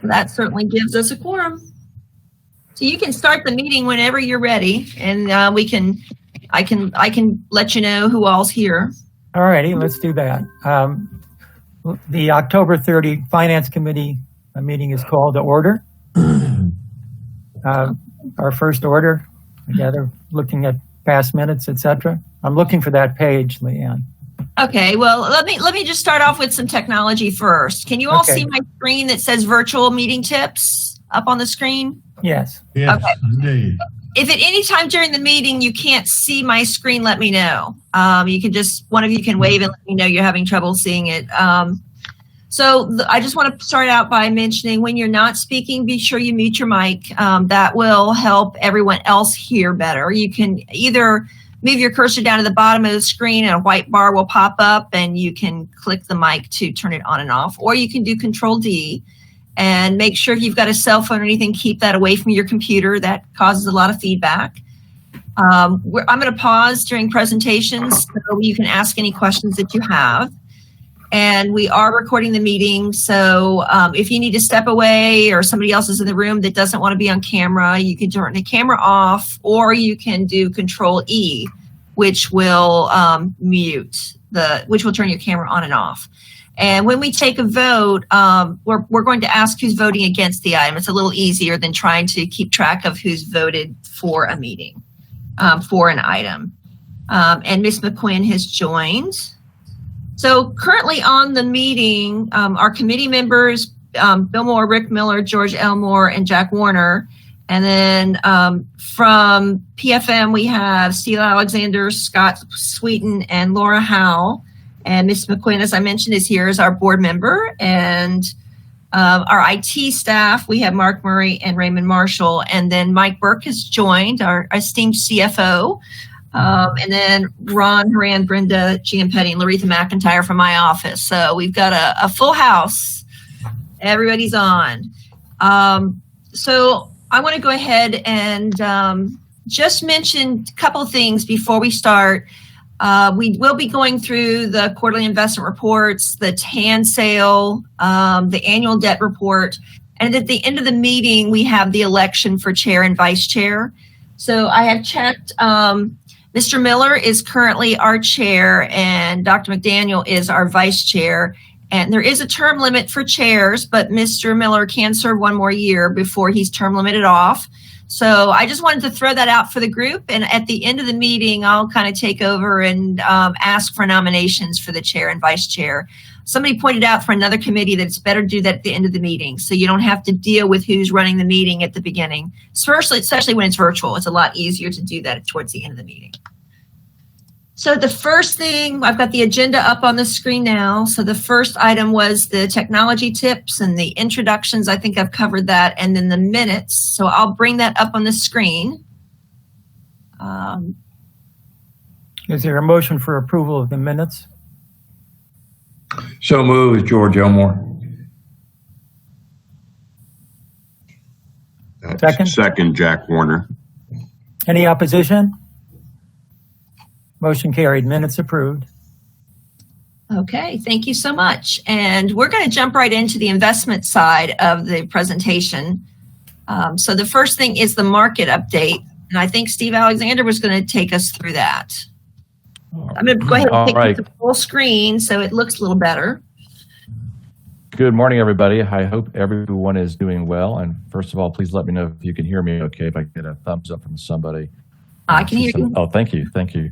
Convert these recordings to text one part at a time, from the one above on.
That certainly gives us a quorum. So you can start the meeting whenever you're ready, and I can let you know who all's here. All righty, let's do that. The October 30 Finance Committee meeting is called to order. Our first order, together, looking at past minutes, etc. I'm looking for that page, Leanne. Okay, well, let me just start off with some technology first. Can you all see my screen that says virtual meeting tips up on the screen? Yes. Yes, okay. Indeed. If at any time during the meeting you can't see my screen, let me know. You can one of you can wave and let me know you're having trouble seeing it. I just want to start out by mentioning when you're not speaking, be sure you mute your mic. That will help everyone else hear better. You can either move your cursor down to the bottom of the screen and a white bar will pop up and you can click the mic to turn it on and off, or you can do Control D. And make sure if you've got a cell phone or anything, keep that away from your computer. That causes a lot of feedback. I'm going to pause during presentations so you can ask any questions that you have. And we are recording the meeting, so if you need to step away or somebody else is in the room that doesn't want to be on camera, you can turn the camera off, or you can do Control E, which will which will turn your camera on and off. And when we take a vote, we're going to ask who's voting against the item. It's a little easier than trying to keep track of who's voted for a meeting, for an item. And Ms. McQuinn has joined. So currently on the meeting, our committee members, Bill Moore, Rick Miller, George Elmore, and Jack Warner. And then from PFM, we have Steve Alexander, Scott Sweeten, and Laura Howe. And Ms. McQuinn, as I mentioned, is here as our board member. And our IT staff, we have Mark Murray and Raymond Marshall. And then Mike Burke has joined, our esteemed CFO. And then Ron Horan, Brenda Giampetti, and Laretha McIntyre from my office. So we've got a full house. Everybody's on. So I want to go ahead and just mention a couple of things before we start. We will be going through the quarterly investment reports, the TAN sale, the annual debt report, and at the end of the meeting, we have the election for chair and vice chair. So I have checked. Mr. Miller is currently our chair, and Dr. McDaniel is our vice chair. And there is a term limit for chairs, but Mr. Miller can serve one more year before he's term limited off. So I just wanted to throw that out for the group. And at the end of the meeting, I'll kind of take over and ask for nominations for the chair and vice chair. Somebody pointed out for another committee that it's better to do that at the end of the meeting, so you don't have to deal with who's running the meeting at the beginning. Especially when it's virtual, it's a lot easier to do that towards the end of the meeting. So the first thing, I've got the agenda up on the screen now. So the first item was the technology tips and the introductions. I think I've covered that. And then the minutes. So I'll bring that up on the screen. Is there a motion for approval of the minutes? So moved, George Elmore. Second? Second, Jack Warner. Any opposition? Motion carried. Minutes approved. Okay, thank you so much. And we're going to jump right into the investment side of the presentation. So the first thing is the market update. And I think Steve Alexander was going to take us through that. I'm going to go ahead and take the full screen so it looks a little better. Good morning, everybody. I hope everyone is doing well. And first of all, please let me know if you can hear me okay, if I can get a thumbs up from somebody. I can hear you. Oh, thank you. Thank you.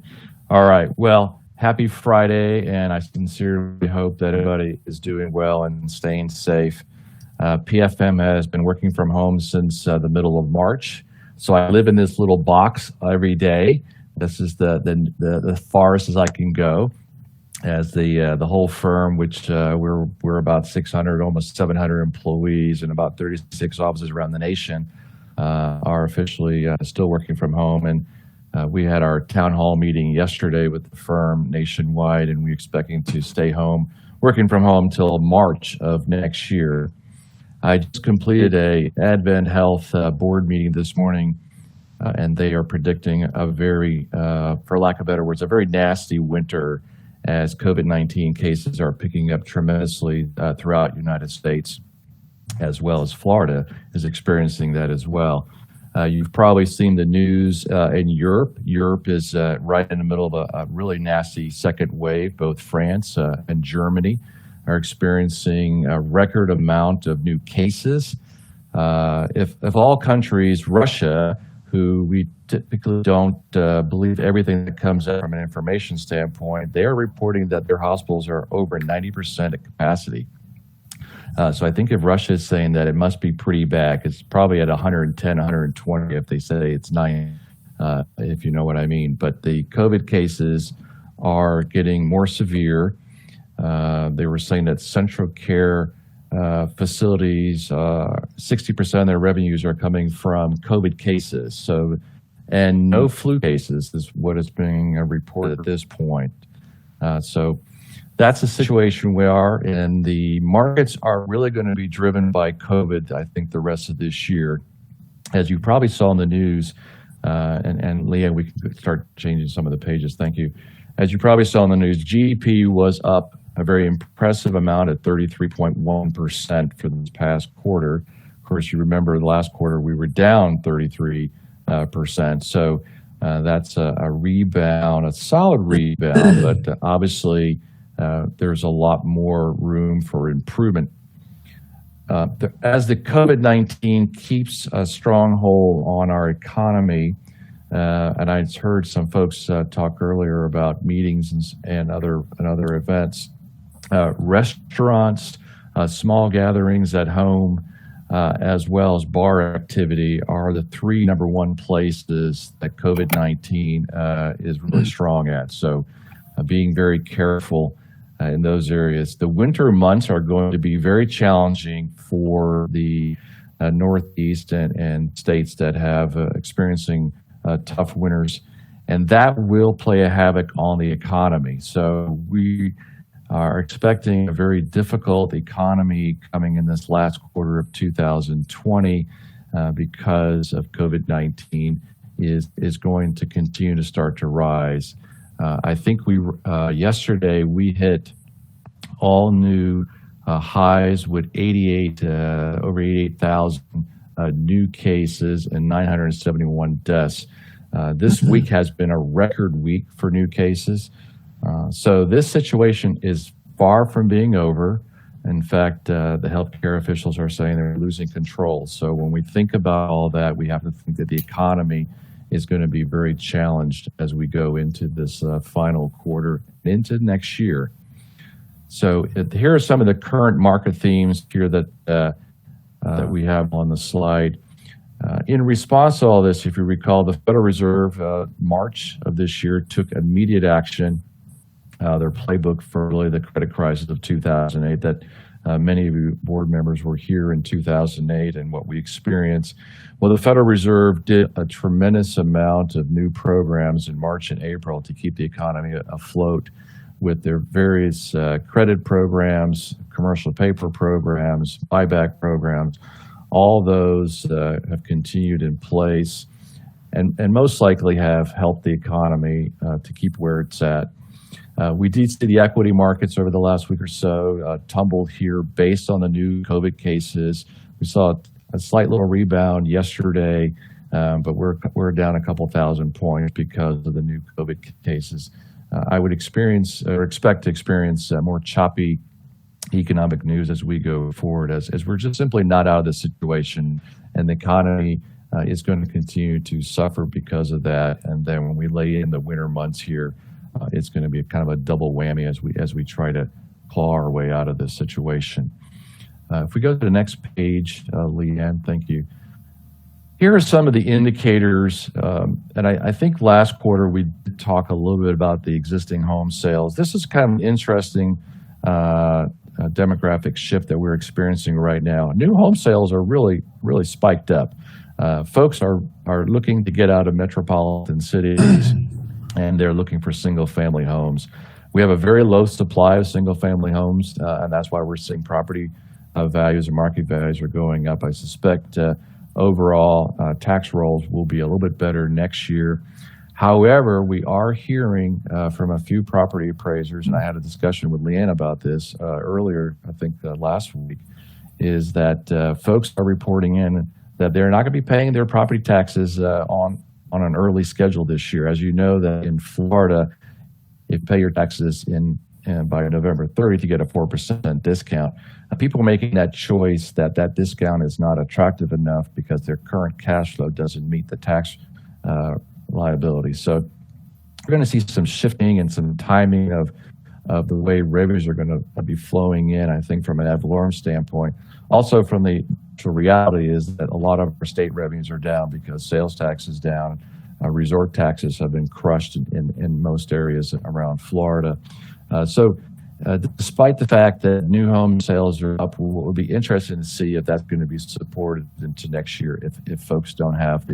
All right. Well, happy Friday. And I sincerely hope that everybody is doing well and staying safe. PFM has been working from home since the middle of March. So I live in this little box every day. This is the farthest as I can go, as the whole firm, which we're about 600, almost 700 employees, and about 36 offices around the nation, are officially still working from home. And we had our town hall meeting yesterday with the firm nationwide, and we're expecting to stay home, working from home till March of next year. I just completed a Advent Health board meeting this morning. And they are predicting a very, for lack of better words, a very nasty winter as COVID-19 cases are picking up tremendously throughout the United States. as well as Florida is experiencing that as well. You've probably seen the news in Europe. Europe is right in the middle of a really nasty second wave. Both France and Germany are experiencing a record amount of new cases. If all countries, Russia, who we typically don't believe everything that comes out from an information standpoint, they are reporting that their hospitals are over 90% at capacity. So I think if Russia is saying that, it must be pretty bad. It's probably at 110, 120 if they say it's 90, if you know what I mean. But the COVID cases are getting more severe. They were saying that central care facilities, 60% of their revenues are coming from COVID cases. So, and no flu cases is what is being reported at this point. So that's the situation we are in. The markets are really going to be driven by COVID, I think, the rest of this year. As you probably saw in the news, and Leah, we can start changing some of the pages. Thank you. As you probably saw in the news, GDP was up a very impressive amount at 33.1% for this past quarter. Of course, you remember the last quarter we were down 33%. So that's a rebound, a solid rebound, but obviously there's a lot more room for improvement. As the COVID-19 keeps a stronghold on our economy, and I heard some folks talk earlier about meetings and other events. Restaurants, small gatherings at home, as well as bar activity are the three number one places that COVID-19 is really strong at. So being very careful in those areas. The winter months are going to be very challenging for the Northeast and states that have experiencing tough winters, and that will play a havoc on the economy. So we are expecting a very difficult economy coming in this last quarter of 2020 because of COVID-19 is going to continue to start to rise. I think yesterday we hit all new highs with over 88,000 new cases and 971 deaths. This week has been a record week for new cases. So this situation is far from being over. In fact, the healthcare officials are saying they're losing control. So when we think about all that, we have to think that the economy is going to be very challenged as we go into this final quarter, into next year. So here are some of the current market themes here that we have on the slide. In response to all this, if you recall, the Federal Reserve, March of this year, took immediate action. Their playbook for really the credit crisis of 2008 that many of you board members were here in 2008 and what we experienced. Well, the Federal Reserve did a tremendous amount of new programs in March and April to keep the economy afloat with their various credit programs, commercial paper programs, buyback programs. All those have continued in place and most likely have helped the economy to keep where it's at. We did see the equity markets over the last week or so tumbled here based on the new COVID cases. We saw a slight little rebound yesterday, but we're down a couple thousand points because of the new COVID cases. I would expect to experience more choppy economic news as we go forward, as we're just simply not out of the situation, and the economy is going to continue to suffer because of that. And then when we lay in the winter months here, it's going to be kind of a double whammy as we try to claw our way out of this situation. If we go to the next page, Leanne, thank you. Here are some of the indicators, and I think last quarter we did talk a little bit about the existing home sales. This is kind of an interesting demographic shift that we're experiencing right now. New home sales are really spiked up. Folks are looking to get out of metropolitan cities, and they're looking for single-family homes. We have a very low supply of single-family homes, and that's why we're seeing property values and market values are going up. I suspect overall tax rolls will be a little bit better next year. However, we are hearing from a few property appraisers, and I had a discussion with Leanne about this earlier, I think last week, is that folks are reporting in that they're not going to be paying their property taxes on an early schedule this year. As you know, that in Florida, if you pay your taxes by November 30th, you get a 4% discount. People are making that choice that discount is not attractive enough because their current cash flow doesn't meet the tax liability. So we're going to see some shifting and some timing of the way revenues are going to be flowing in, I think, from an ad valorem standpoint. Also, from the reality is that a lot of our state revenues are down because sales tax is down. Resort taxes have been crushed in most areas around Florida. Despite the fact that new home sales are up, we'll be interested to see if that's going to be supported into next year if folks don't have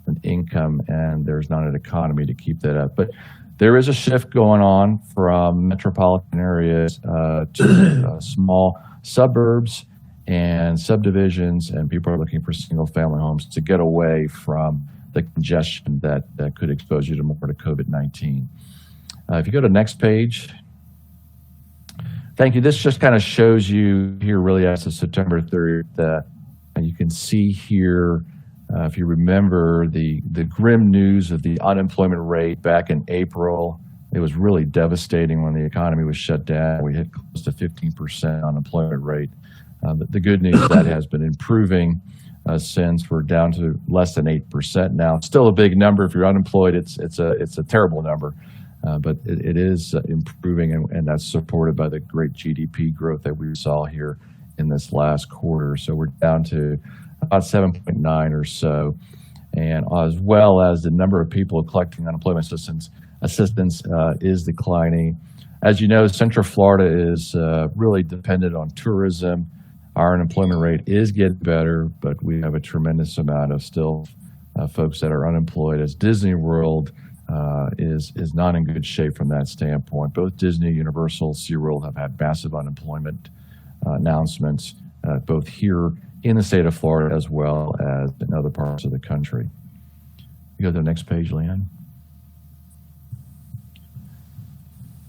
an income and there's not an economy to keep that up. But there is a shift going on from metropolitan areas to small suburbs and subdivisions, and people are looking for single-family homes to get away from the congestion that could expose you to more to COVID-19. If you go to the next page. Thank you. This just kind of shows you here really as of September 30th that you can see here, if you remember the grim news of the unemployment rate back in April. It was really devastating when the economy was shut down. We hit close to 15% unemployment rate. The good news that has been improving since we're down to less than 8% now. Still a big number. If you're unemployed, it's a terrible number. But it is improving, and that's supported by the great GDP growth that we saw here in this last quarter. So we're down to about 7.9 or so, and as well as the number of people collecting unemployment assistance is declining. As you know, Central Florida is really dependent on tourism. Our unemployment rate is getting better, but we have a tremendous amount of still folks that are unemployed, as Disney World is not in good shape from that standpoint. Both Disney, Universal, SeaWorld have had massive unemployment announcements, both here in the state of Florida as well as in other parts of the country. You go to the next page, Leanne.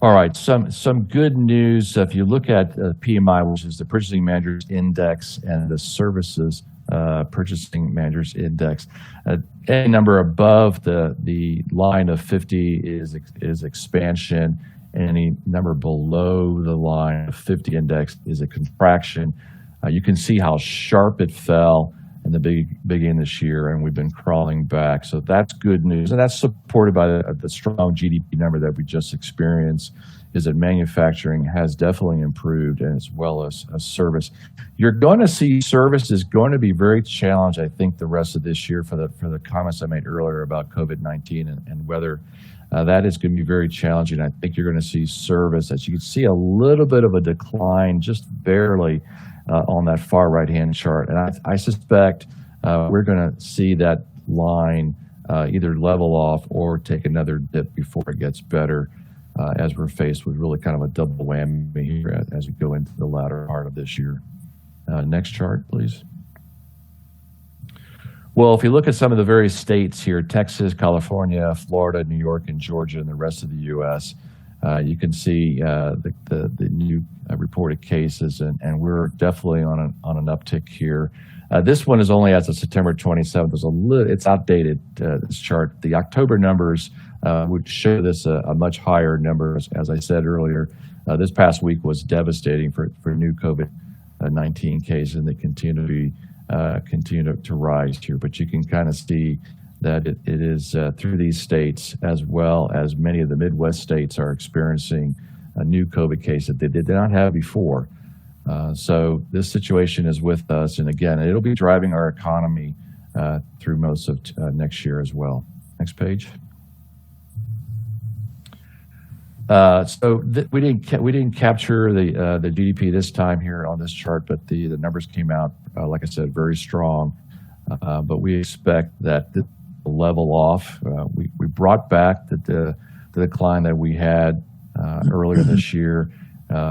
All right, some good news. If you look at PMI, which is the Purchasing Managers Index, and the Services Purchasing Managers Index, any number above the line of 50 is expansion. Any number below the line of 50 index is a contraction. You can see how sharp it fell in the beginning this year, and we've been crawling back. So that's good news, and that's supported by the strong GDP number that we just experienced. Is that manufacturing has definitely improved, and as well as service. You're going to see service is going to be very challenged, I think, the rest of this year for the comments I made earlier about COVID-19 and whether that is going to be very challenging. I think you're going to see service, as you can see, a little bit of a decline, just barely, on that far right-hand chart. And I suspect we're going to see that line either level off or take another dip before it gets better, as we're faced with really kind of a double whammy here as we go into the latter part of this year. Next chart, please. Well, if you look at some of the various states here, Texas, California, Florida, New York, and Georgia, and the rest of the U.S., you can see the new reported cases, and we're definitely on an uptick here. This one is only as of September 27th. It's outdated, this chart. The October numbers would show this a much higher number. As I said earlier, this past week was devastating for new COVID-19 cases, and they continue to rise here. But you can kind of see that it is through these states, as well as many of the Midwest states are experiencing a new COVID case that they did not have before. So this situation is with us, and again, it'll be driving our economy through most of next year as well. Next page. We didn't capture the GDP this time here on this chart, but the numbers came out, like I said, very strong. But we expect that this will level off. We brought back the decline that we had earlier this year.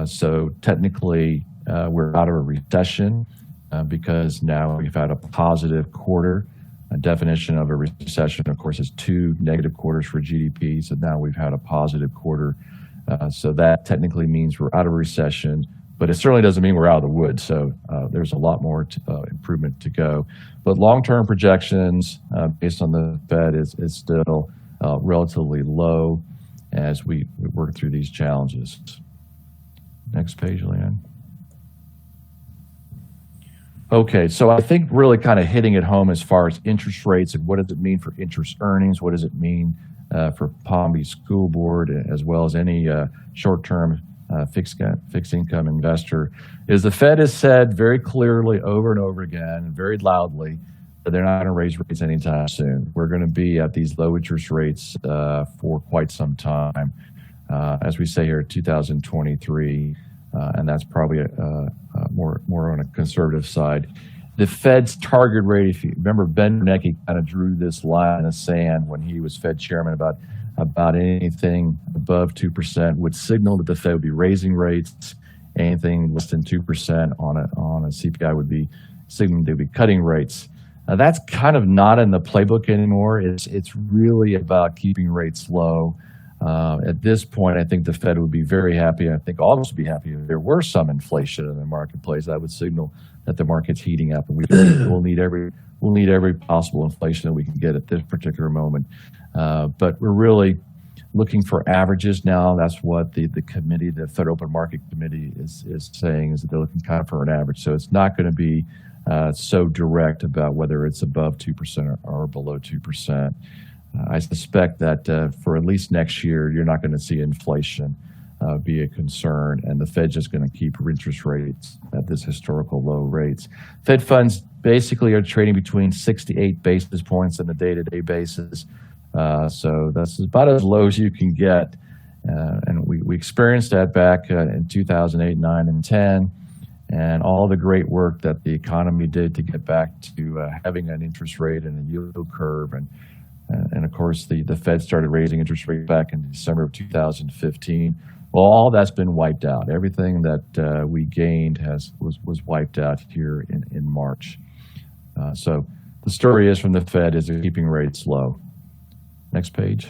So technically, we're out of a recession because now we've had a positive quarter. A definition of a recession, of course, is 2 negative quarters for GDP. So now we've had a positive quarter. So that technically means we're out of recession. but it certainly doesn't mean we're out of the woods. So there's a lot more improvement to go. But long-term projections based on the Fed is still relatively low as we work through these challenges. Next page, Leanne. Okay, so I think really kind of hitting it home as far as interest rates and what does it mean for interest earnings, what does it mean for Palm Beach School Board, as well as any short-term fixed income investor, is the Fed has said very clearly over and over again, very loudly, that they're not going to raise rates anytime soon. We're going to be at these low interest rates for quite some time, as we say here, 2023, and that's probably more on a conservative side. The Fed's target rate, if you remember, Ben Bernanke kind of drew this line in the sand when he was Fed chairman about anything above 2% would signal that the Fed would be raising rates. Anything less than 2% on a CPI would be signaling they'd be cutting rates. That's kind of not in the playbook anymore. It's really about keeping rates low. At this point, I think the Fed would be very happy. I think all of us would be happy if there were some inflation in the marketplace. That would signal that the market's heating up, and we'll need every possible inflation that we can get at this particular moment. But we're really looking for averages now. That's what the committee, the Federal Open Market Committee, is saying, is that they're looking kind of for an average. So it's not going to be so direct about whether it's above 2% or below 2%. I suspect that for at least next year, you're not going to see inflation be a concern, and the Fed's just going to keep interest rates at this historical low rates. Fed funds basically are trading between 6 to 8 basis points on a day-to-day basis. So that's about as low as you can get. And we experienced that back in 2008, 9, and 10. And all the great work that the economy did to get back to having an interest rate and a yield curve. And of course, the Fed started raising interest rates back in December of 2015. Well, all that's been wiped out. Everything that we gained was wiped out here in March. So the story is from the Fed is they're keeping rates low. Next page.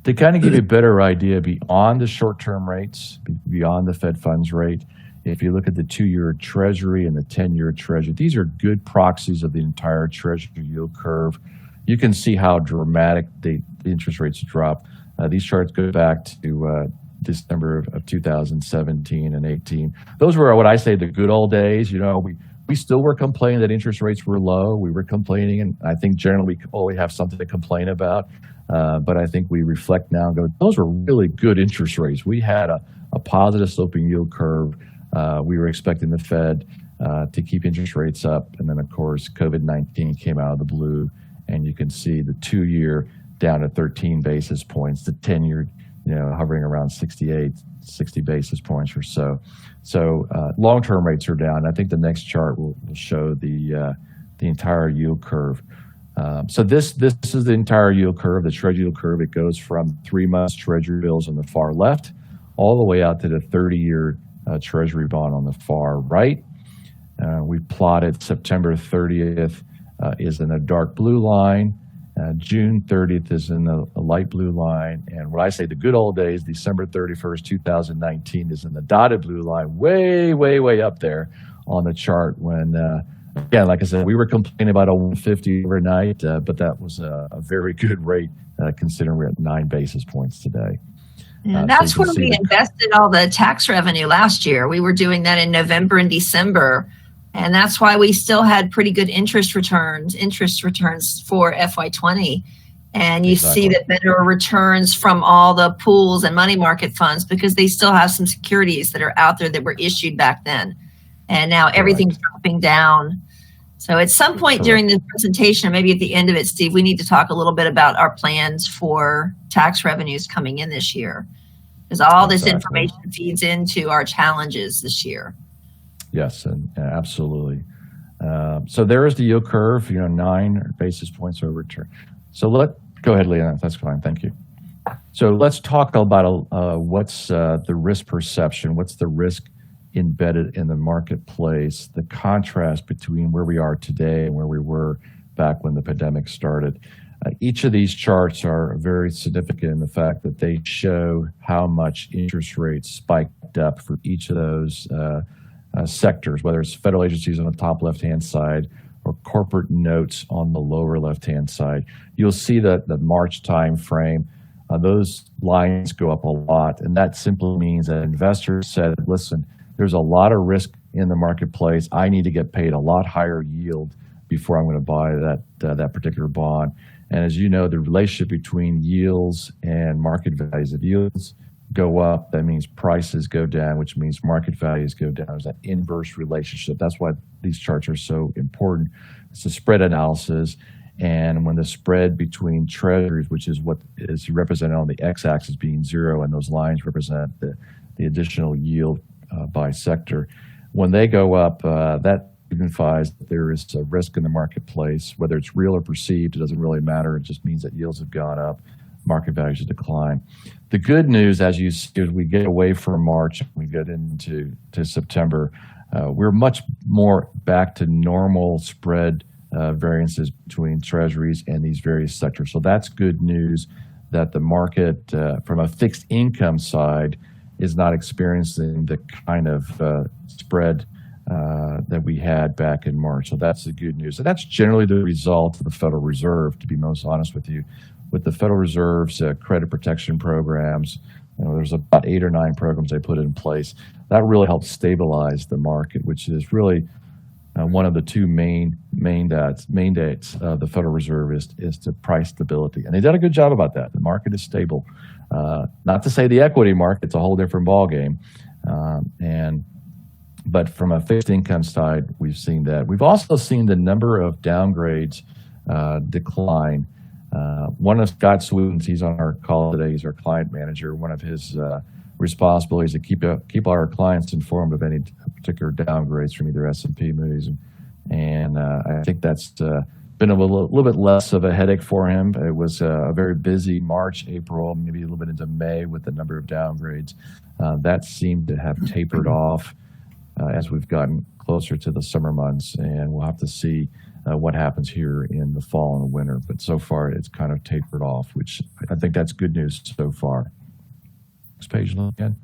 To kind of give you a better idea beyond the short-term rates, beyond the Fed funds rate, if you look at the 2-year Treasury and the 10-year Treasury, these are good proxies of the entire Treasury yield curve. You can see how dramatic the interest rates drop. These charts go back to December of 2017 and 18. Those were what I say the good old days. You know, we still were complaining that interest rates were low. We were complaining, and I think generally we always have something to complain about. But I think we reflect now and go, those were really good interest rates. We had a positive sloping yield curve. We were expecting the Fed to keep interest rates up. And then, of course, COVID-19 came out of the blue. And you can see the 2-year down to 13 basis points, the 10-year, hovering around 60 basis points or so. So long-term rates are down. I think the next chart will show the entire yield curve. So this is the entire yield curve, the Treasury yield curve. It goes from 3-month Treasury bills on the far left all the way out to the 30-year Treasury bond on the far right. We plotted September 30th is in a dark blue line. June 30th is in a light blue line. And when I say the good old days, December 31st, 2019 is in the dotted blue line, way, way, way up there on the chart when, again, like I said, we were complaining about a 150 overnight, but that was a very good rate considering we're at 9 basis points today. Yeah, that's where we invested all the tax revenue last year. We were doing that in November and December. And that's why we still had pretty good interest returns for FY20. And you see that better returns from all the pools and money market funds because they still have some securities that are out there that were issued back then. And now everything's dropping down. So at some point during this presentation, or maybe at the end of it, Steve, we need to talk a little bit about our plans for tax revenues coming in this year. Because all this information feeds into our challenges this year. Yes, and absolutely. So there is the yield curve, 9 basis points over return. So go ahead, Leah. That's fine. Thank you. So let's talk about what's the risk perception. What's the risk embedded in the marketplace, the contrast between where we are today and where we were back when the pandemic started. Each of these charts are very significant in the fact that they show how much interest rates spiked up for each of those sectors, whether it's federal agencies on the top left-hand side or corporate notes on the lower left-hand side. You'll see that the March time frame, those lines go up a lot, and that simply means that investors said, listen, there's a lot of risk in the marketplace. I need to get paid a lot higher yield before I'm going to buy that particular bond. And as you know, the relationship between yields and market values, if yields go up, that means prices go down, which means market values go down. There's that inverse relationship. That's why these charts are so important. It's a spread analysis. And when the spread between treasuries, which is what is represented on the x-axis being zero, and those lines represent the additional yield by sector, when they go up, that signifies that there is a risk in the marketplace, whether it's real or perceived, it doesn't really matter. It just means that yields have gone up, market values have declined. The good news, as you see, as we get away from March and we get into September, we're much more back to normal spread variances between treasuries and these various sectors. So that's good news that the market, from a fixed income side, is not experiencing the kind of spread that we had back in March. So that's the good news. And that's generally the result of the Federal Reserve, to be most honest with you. With the Federal Reserve's credit protection programs, there's about 8 or 9 programs they put in place. That really helped stabilize the market, which is really one of the two main mandates of the Federal Reserve is to price stability. And they did a good job about that. The market is stable. Not to say the equity market's a whole different ballgame. But from a fixed income side, we've seen that. We've also seen the number of downgrades decline. One of Scott Sweeten's, he's on our call today, he's our client manager. One of his responsibilities is to keep our clients informed of any particular downgrades from either S&P, Moody's, and I think that's been a little bit less of a headache for him. It was a very busy March, April, maybe a little bit into May with the number of downgrades. That seemed to have tapered off as we've gotten closer to the summer months, and we'll have to see what happens here in the fall and winter. But so far, it's kind of tapered off, which I think that's good news so far. Next page again.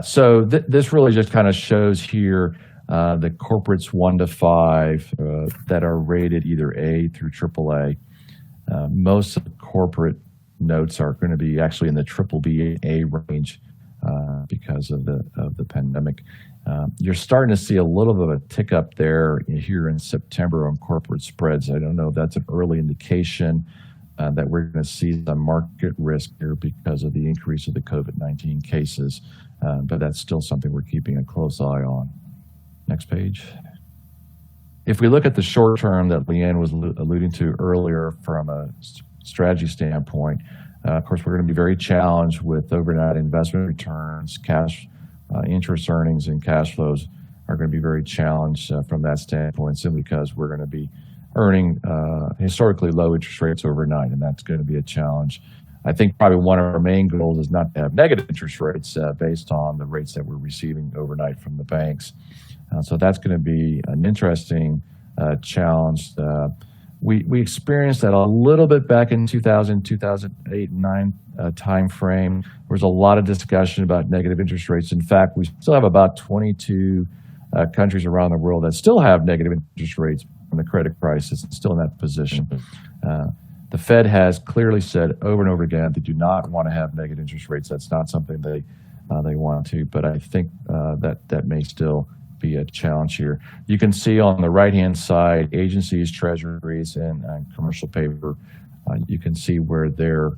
So this really just kind of shows here the corporates 1 to 5 that are rated either A through AAA. Most of the corporate notes are going to be actually in the BBB range because of the pandemic. You're starting to see a little bit of a tick up there here in September on corporate spreads. I don't know if that's an early indication that we're going to see some market risk here because of the increase of the COVID-19 cases, but that's still something we're keeping a close eye on. Next page. If we look at the short term that Leanne was alluding to earlier from a strategy standpoint, of course, we're going to be very challenged with overnight investment returns, cash interest earnings and cash flows are going to be very challenged from that standpoint, simply because we're going to be earning historically low interest rates overnight, and that's going to be a challenge. I think probably one of our main goals is not to have negative interest rates based on the rates that we're receiving overnight from the banks. So that's going to be an interesting challenge. We experienced that a little bit back in 2008, 9 time frame. There was a lot of discussion about negative interest rates. In fact, we still have about 22 countries around the world that still have negative interest rates from the credit crisis. It's still in that position. The Fed has clearly said over and over again they do not want to have negative interest rates. That's not something they want to. But I think that may still be a challenge here. You can see on the right-hand side, agencies, treasuries, and commercial paper. You can see where their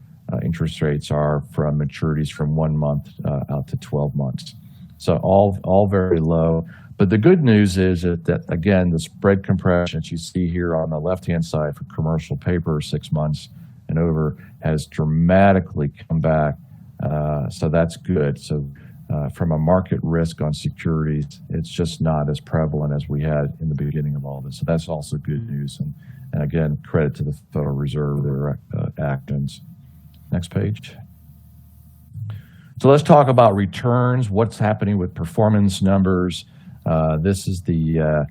interest rates are from maturities from 1 month out to 12 months. So all very low. But the good news is that again, the spread compression that you see here on the left-hand side for commercial paper, 6 months and over, has dramatically come back. So that's good. So from a market risk on securities, it's just not as prevalent as we had in the beginning of all this. So that's also good news. And again, credit to the Federal Reserve, their actions. Next page. So let's talk about returns, what's happening with performance numbers. This is the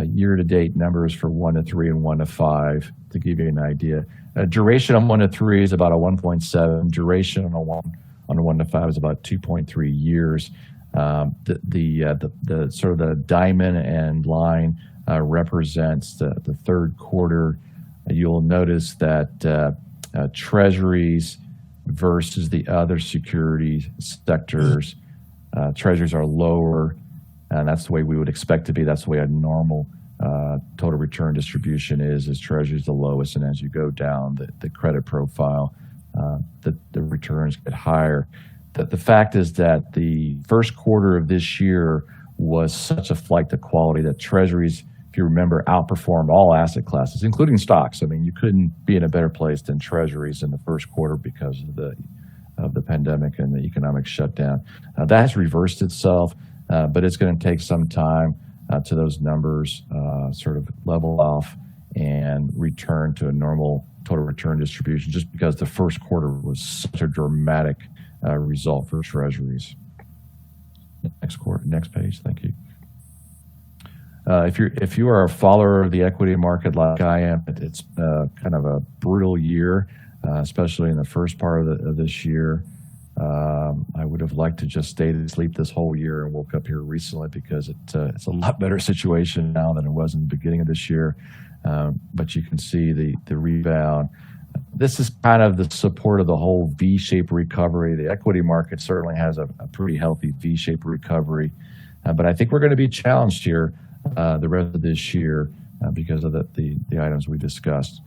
year-to-date numbers for 1 to 3 and 1 to 5 to give you an idea. Duration on 1 to 3 is about a 1.7. Duration on a 1 to 5 is about 2.3 years. The sort of the diamond and line represents the third quarter. You'll notice that treasuries versus the other security sectors, treasuries are lower, and that's the way we would expect to be. That's the way a normal total return distribution is treasuries the lowest, and as you go down the credit profile, the returns get higher. The fact is that the first quarter of this year was such a flight to quality that treasuries, if you remember, outperformed all asset classes, including stocks. I mean, you couldn't be in a better place than treasuries in the first quarter because of the pandemic and the economic shutdown. That has reversed itself, but it's going to take some time to those numbers sort of level off and return to a normal total return distribution, just because the first quarter was such a dramatic result for treasuries. Next page, thank you. If you are a follower of the equity market like I am, it's kind of a brutal year, especially in the first part of this year. I would have liked to just stayed asleep this whole year and woke up here recently, because it's a lot better situation now than it was in the beginning of this year. But you can see the rebound. This is kind of the support of the whole V-shaped recovery. The equity market certainly has a pretty healthy V-shaped recovery, but I think we're going to be challenged here the rest of this year because of the items we discussed.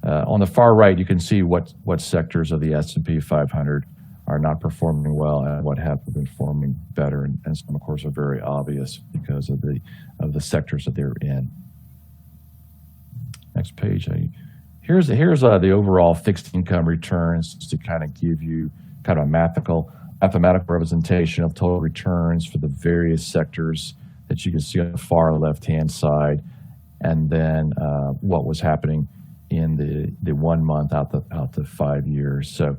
On the far right, you can see what sectors of the S&P 500 are not performing well and what have been performing better, and some, of course, are very obvious because of the sectors that they're in. Next page. Here's the overall fixed income returns to kind of give you kind of a mathematical representation of total returns for the various sectors that you can see on the far left-hand side, and then what was happening in the 1 month out to 5 years. So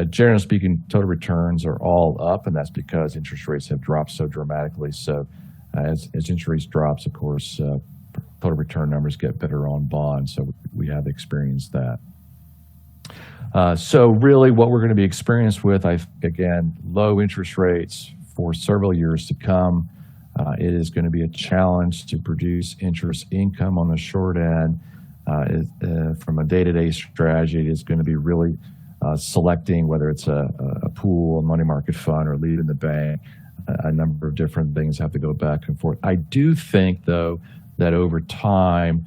generally speaking, total returns are all up, and that's because interest rates have dropped so dramatically. So as interest rates drops, of course, total return numbers get better on bonds. So we have experienced that. So really what we're going to be experienced with, again, low interest rates for several years to come. It is going to be a challenge to produce interest income on the short end. From a day-to-day strategy, it is going to be really selecting whether it's a pool, a money market fund, or lead in the bank. A number of different things have to go back and forth. I do think, though, that over time,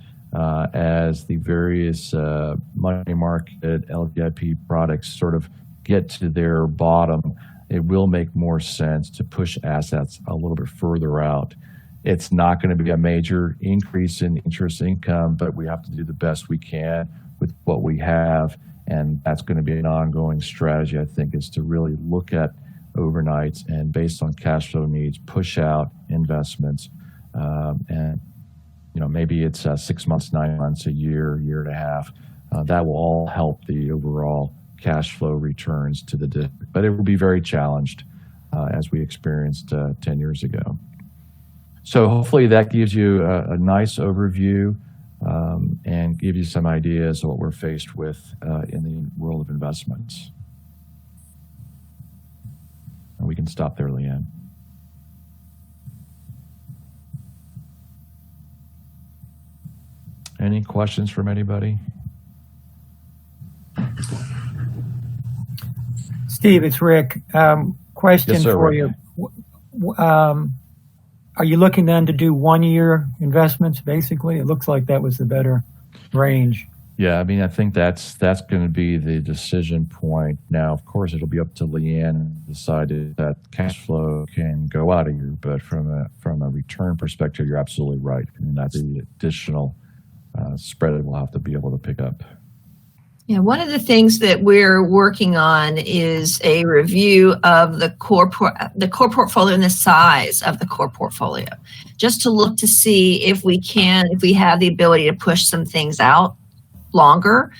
as the various money market LVIP products sort of get to their bottom, it will make more sense to push assets a little bit further out. It's not going to be a major increase in interest income, but we have to do the best we can with what we have, and that's going to be an ongoing strategy, I think, is to really look at overnights and, based on cash flow needs, push out investments, and maybe it's 6 months, 9 months, a year, year and a half. That will all help the overall cash flow returns to the district, but it will be very challenged as we experienced 10 years ago. So hopefully that gives you a nice overview and gives you some ideas of what we're faced with in the world of investments. And we can stop there, Leanne. Any questions from anybody? Steve, it's Rick. Question Yes, sir, for Rick. you. Are you looking then to do 1 year investments, basically? It looks like that was the better range. Yeah, I mean, I think that's going to be the decision point. Now, of course, it'll be up to Leanne to decide that cash flow can go out of you, but from a return perspective, you're absolutely right. And that's the additional spread that we'll have to be able to pick up. Yeah, one of the things that we're working on is a review of the core portfolio and the size of the core portfolio, just to look to see if we have the ability to push some things out longer.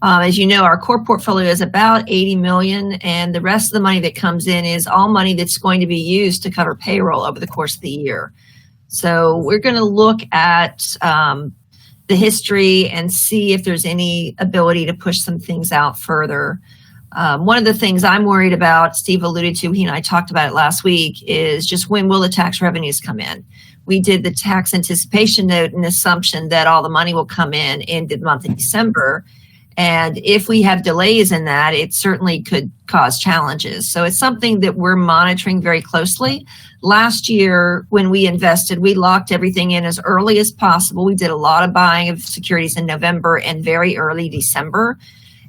As you know, our core portfolio is about 80 million, and the rest of the money that comes in is all money that's going to be used to cover payroll over the course of the year. So we're going to look at the history and see if there's any ability to push some things out further. One of the things I'm worried about, Steve alluded to, he and I talked about it last week, is just when will the tax revenues come in? We did the tax anticipation note and assumption that all the money will come in the month of December. And if we have delays in that, it certainly could cause challenges. So it's something that we're monitoring very closely. Last year, when we invested, we locked everything in as early as possible. We did a lot of buying of securities in November and very early December.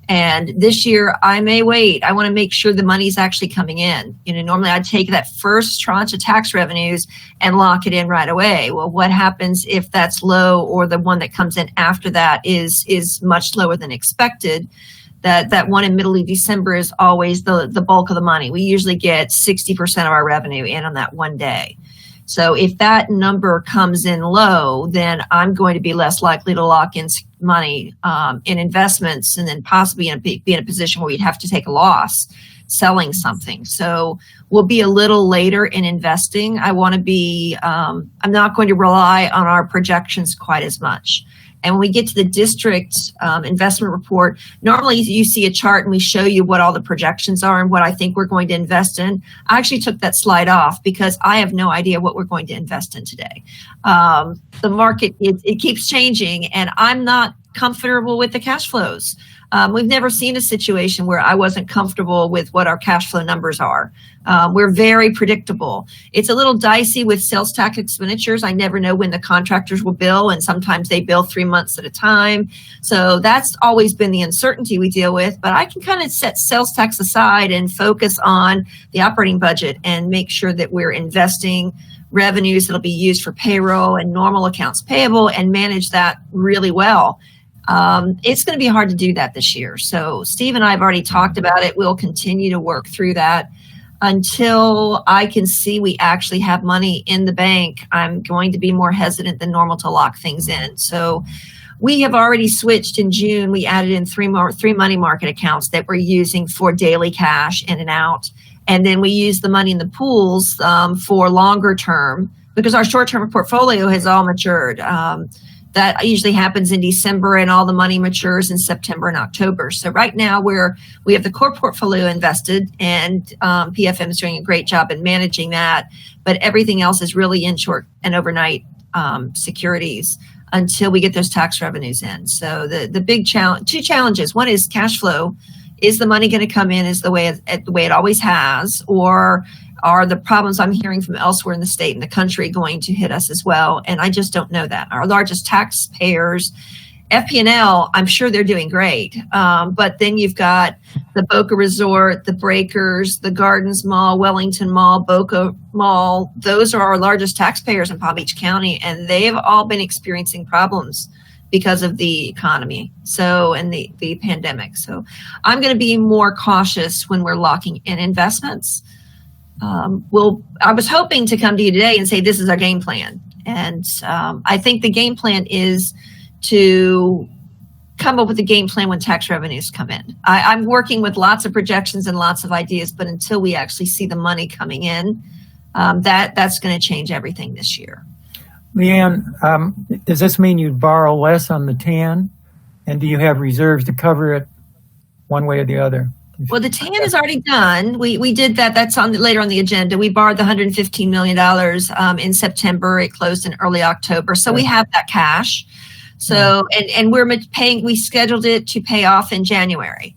And this year, I may wait. I want to make sure the money's actually coming in. Normally I'd take that first tranche of tax revenues and lock it in right away. Well, what happens if that's low, or the one that comes in after that is much lower than expected? That one in middle of December is always the bulk of the money. We usually get 60% of our revenue in on that one day. So if that number comes in low, then I'm going to be less likely to lock in money in investments, and then possibly be in a position where we'd have to take a loss selling something. So we'll be a little later in investing. I want to be, I'm not going to rely on our projections quite as much. And when we get to the district investment report, normally you see a chart and we show you what all the projections are and what I think we're going to invest in. I actually took that slide off because I have no idea what we're going to invest in today. The market, it keeps changing, and I'm not comfortable with the cash flows. We've never seen a situation where I wasn't comfortable with what our cash flow numbers are. We're very predictable. It's a little dicey with sales tax expenditures. I never know when the contractors will bill, and sometimes they bill 3 months at a time. So that's always been the uncertainty we deal with. But I can kind of set sales tax aside and focus on the operating budget and make sure that we're investing revenues that'll be used for payroll and normal accounts payable, and manage that really well. It's going to be hard to do that this year. So Steve and I have already talked about it. We'll continue to work through that until I can see we actually have money in the bank. I'm going to be more hesitant than normal to lock things in. So we have already switched in June. We added in three money market accounts that we're using for daily cash in and out. And then we use the money in the pools for longer term, because our short-term portfolio has all matured. That usually happens in December, and all the money matures in September and October. So right now we have the core portfolio invested, and PFM is doing a great job in managing that. But everything else is really in short and overnight securities until we get those tax revenues in. So the big challenge, two challenges. One is cash flow. Is the money going to come in as the way it always has, or are the problems I'm hearing from elsewhere in the state and the country going to hit us as well? And I just don't know that. Our largest taxpayers, FP&L, I'm sure they're doing great. But then you've got the Boca Resort, the Breakers, the Gardens Mall, Wellington Mall, Boca Mall. Those are our largest taxpayers in Palm Beach County, and they've all been experiencing problems because of the economy, and the pandemic. So I'm going to be more cautious when we're locking in investments. I was hoping to come to you today and say this is our game plan. And I think the game plan is to come up with a game plan when tax revenues come in. I'm working with lots of projections and lots of ideas, but until we actually see the money coming in, that's going to change everything this year. Leanne, does this mean you'd borrow less on the TAN? And do you have reserves to cover it one way or the other? Well, the TAN is already done. We did that. That's later on the agenda. We borrowed the $115 million in September. It closed in early October. So we have that cash. So, and we scheduled it to pay off in January.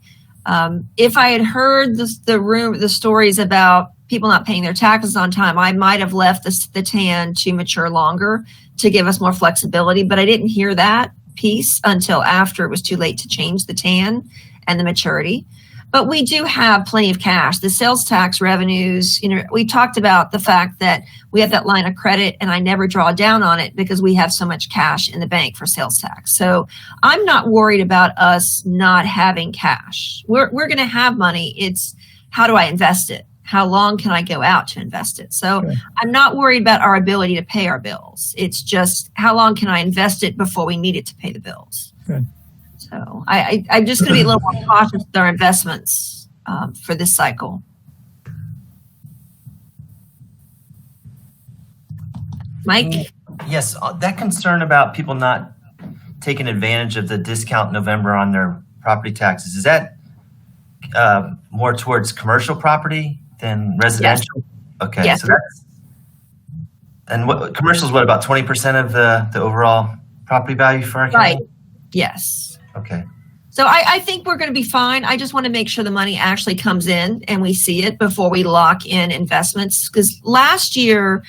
If I had heard the stories about people not paying their taxes on time, I might have left the TAN to mature longer to give us more flexibility, but I didn't hear that piece until after it was too late to change the TAN and the maturity. But we do have plenty of cash. The sales tax revenues, we talked about the fact that we have that line of credit, and I never draw down on it because we have so much cash in the bank for sales tax. So I'm not worried about us not having cash. We're going to have money. It's how do I invest it? How long can I go out to invest it? So I'm not worried about our ability to pay our bills. It's just how long can I invest it before we need it to pay the bills? Good. So I'm just going to be a little more cautious with our investments for this cycle. Mike? Yes, that concern about people not taking advantage of the discount in November on their property taxes, is that more towards commercial property than residential? Okay, Yes. so that's, and what commercial is what, about 20% of the overall property value for our county? Right. Yes. Okay. So I think we're going to be fine. I just want to make sure the money actually comes in and we see it before we lock in investments. Because last year,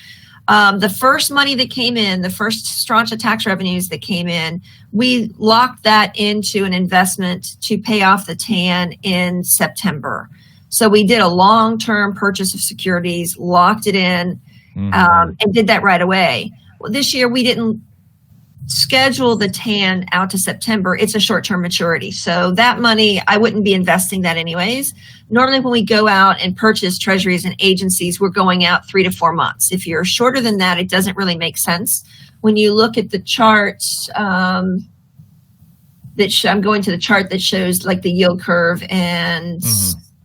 the first money that came in, the first tranche of tax revenues that came in, we locked that into an investment to pay off the TAN in September. So we did a long-term purchase of securities, locked it in, and did that right away. Well, this year we didn't schedule the TAN out to September. It's a short-term maturity. So that money, I wouldn't be investing that anyways. Normally when we go out and purchase treasuries and agencies, we're going out 3 to 4 months. If you're shorter than that, it doesn't really make sense. When you look at the charts, I'm going to the chart that shows like the yield curve and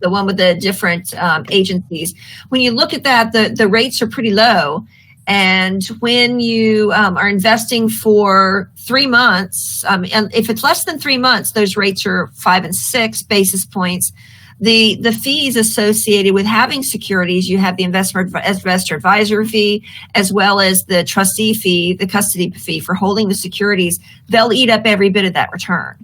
the one with the different agencies. When you look at that, the rates are pretty low. And when you are investing for 3 months, and if it's less than 3 months, those rates are 5 and 6 basis points. The fees associated with having securities, you have the investor advisor fee, as well as the trustee fee, the custody fee for holding the securities. They'll eat up every bit of that return.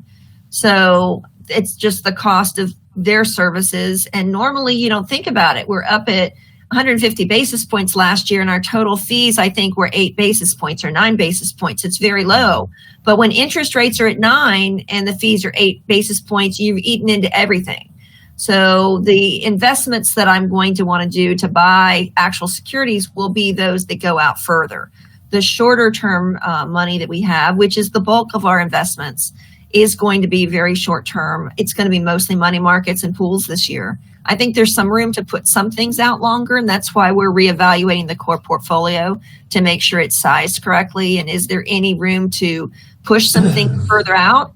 So it's just the cost of their services. And normally you don't think about it. We're up at 150 basis points last year, and our total fees, I think, were 8 basis points or 9 basis points. It's very low. But when interest rates are at 9 and the fees are 8 basis points, you've eaten into everything. So the investments that I'm going to want to do to buy actual securities will be those that go out further. The shorter term money that we have, which is the bulk of our investments, is going to be very short term. It's going to be mostly money markets and pools this year. I think there's some room to put some things out longer, and that's why we're reevaluating the core portfolio to make sure it's sized correctly. And is there any room to push something further out?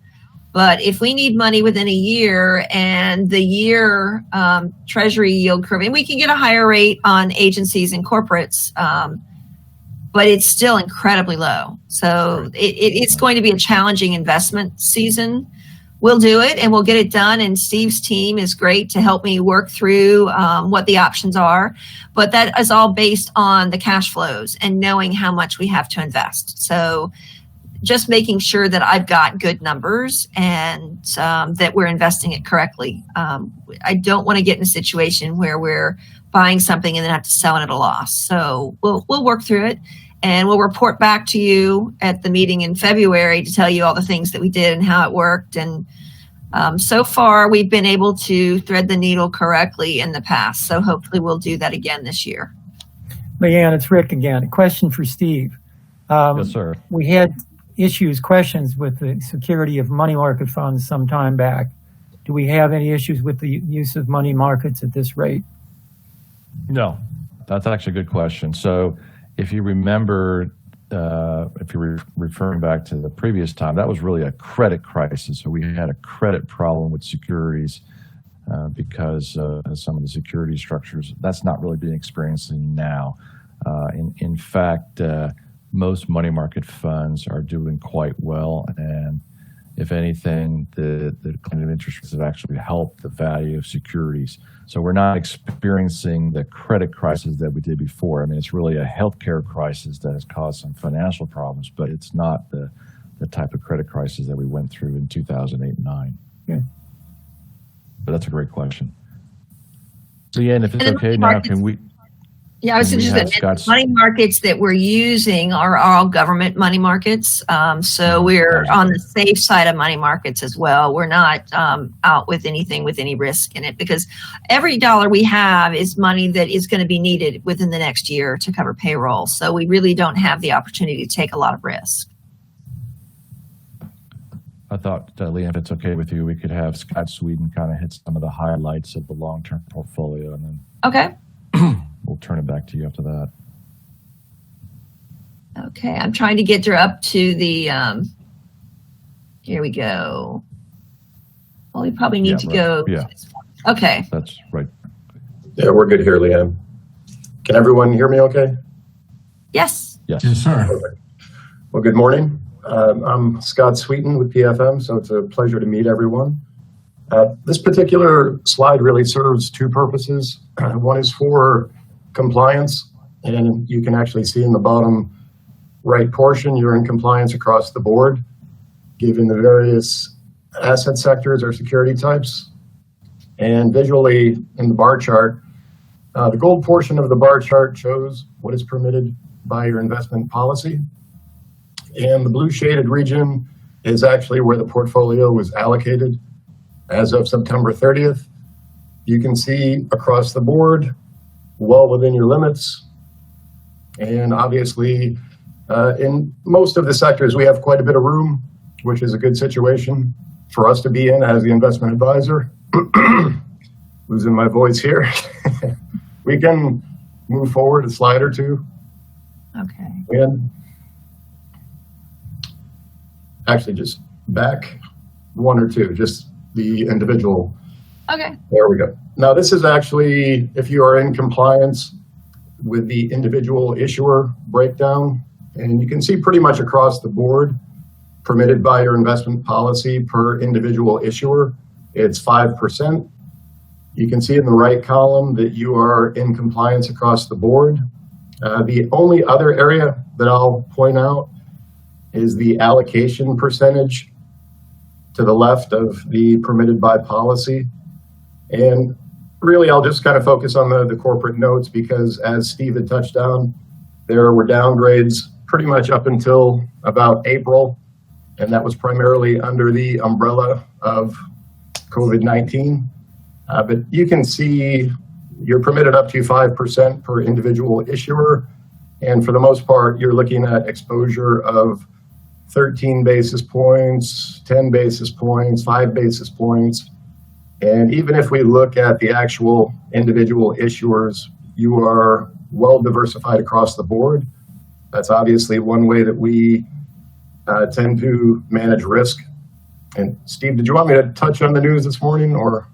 But if we need money within a year and the year treasury yield curve, and we can get a higher rate on agencies and corporates, but it's still incredibly low. So it's going to be a challenging investment season. We'll do it and we'll get it done. And Steve's team is great to help me work through what the options are. But that is all based on the cash flows and knowing how much we have to invest. So just making sure that I've got good numbers and that we're investing it correctly. I don't want to get in a situation where we're buying something and then have to sell it at a loss. So we'll work through it. And we'll report back to you at the meeting in February to tell you all the things that we did and how it worked. And so far, we've been able to thread the needle correctly in the past. So hopefully we'll do that again this year. Leanne, it's Rick again. A question for Steve. Yes, sir. We had questions with the security of money market funds some time back. Do we have any issues with the use of money markets at this rate? No, that's actually a good question. So if you remember, if you're referring back to the previous time, that was really a credit crisis. So we had a credit problem with securities because of some of the security structures. That's not really being experienced now. In fact, most money market funds are doing quite well. And if anything, the decline of interest rates have actually helped the value of securities. So we're not experiencing the credit crisis that we did before. I mean, it's really a healthcare crisis that has caused some financial problems, but it's not the type of credit crisis that we went through in 2008 and 9. Yeah. But that's a great question. Leanne, if it's okay now, can we... Yeah, I was interested. The money markets that we're using are all government money markets. So we're on the safe side of money markets as well. We're not out with anything with any risk in it because every dollar we have is money that is going to be needed within the next year to cover payroll. So we really don't have the opportunity to take a lot of risk. I thought, Leanne, if it's okay with you, we could have Scott Sweden kind of hit some of the highlights of the long-term portfolio. And then Okay. We'll turn it back to you after that. Okay, I'm trying to get her up to the, here we go. Well, we probably need to go. Yeah. Okay. That's right. Yeah, we're good here, Leanne. Can everyone hear me okay? Yes. Yes. Yes, sir. Perfect. Well, good morning. I'm Scott Sweeten with PFM, so it's a pleasure to meet everyone. This particular slide really serves two purposes. One is for compliance, and you can actually see in the bottom right portion, you're in compliance across the board, given the various asset sectors or security types. And visually in the bar chart, the gold portion of the bar chart shows what is permitted by your investment policy. And the blue shaded region is actually where the portfolio was allocated as of September 30th. You can see across the board, well within your limits. And obviously, in most of the sectors, we have quite a bit of room, which is a good situation for us to be in as the investment advisor. Losing my voice here. We can move forward a slide or two. Okay. And actually just back one or two, just the individual. Okay. There we go. Now this is actually, if you are in compliance with the individual issuer breakdown, and you can see pretty much across the board, permitted by your investment policy per individual issuer, it's 5%. You can see in the right column that you are in compliance across the board. The only other area that I'll point out is the allocation percentage to the left of the permitted by policy. And really, I'll just kind of focus on the corporate notes because as Steve had touched on, there were downgrades pretty much up until about April. And that was primarily under the umbrella of COVID-19. But you can see you're permitted up to 5% per individual issuer. And for the most part, you're looking at exposure of 13 basis points, 10 basis points, 5 basis points. And even if we look at the actual individual issuers, you are well diversified across the board. That's obviously one way that we tend to manage risk. And Steve, did you want me to touch on the news this morning or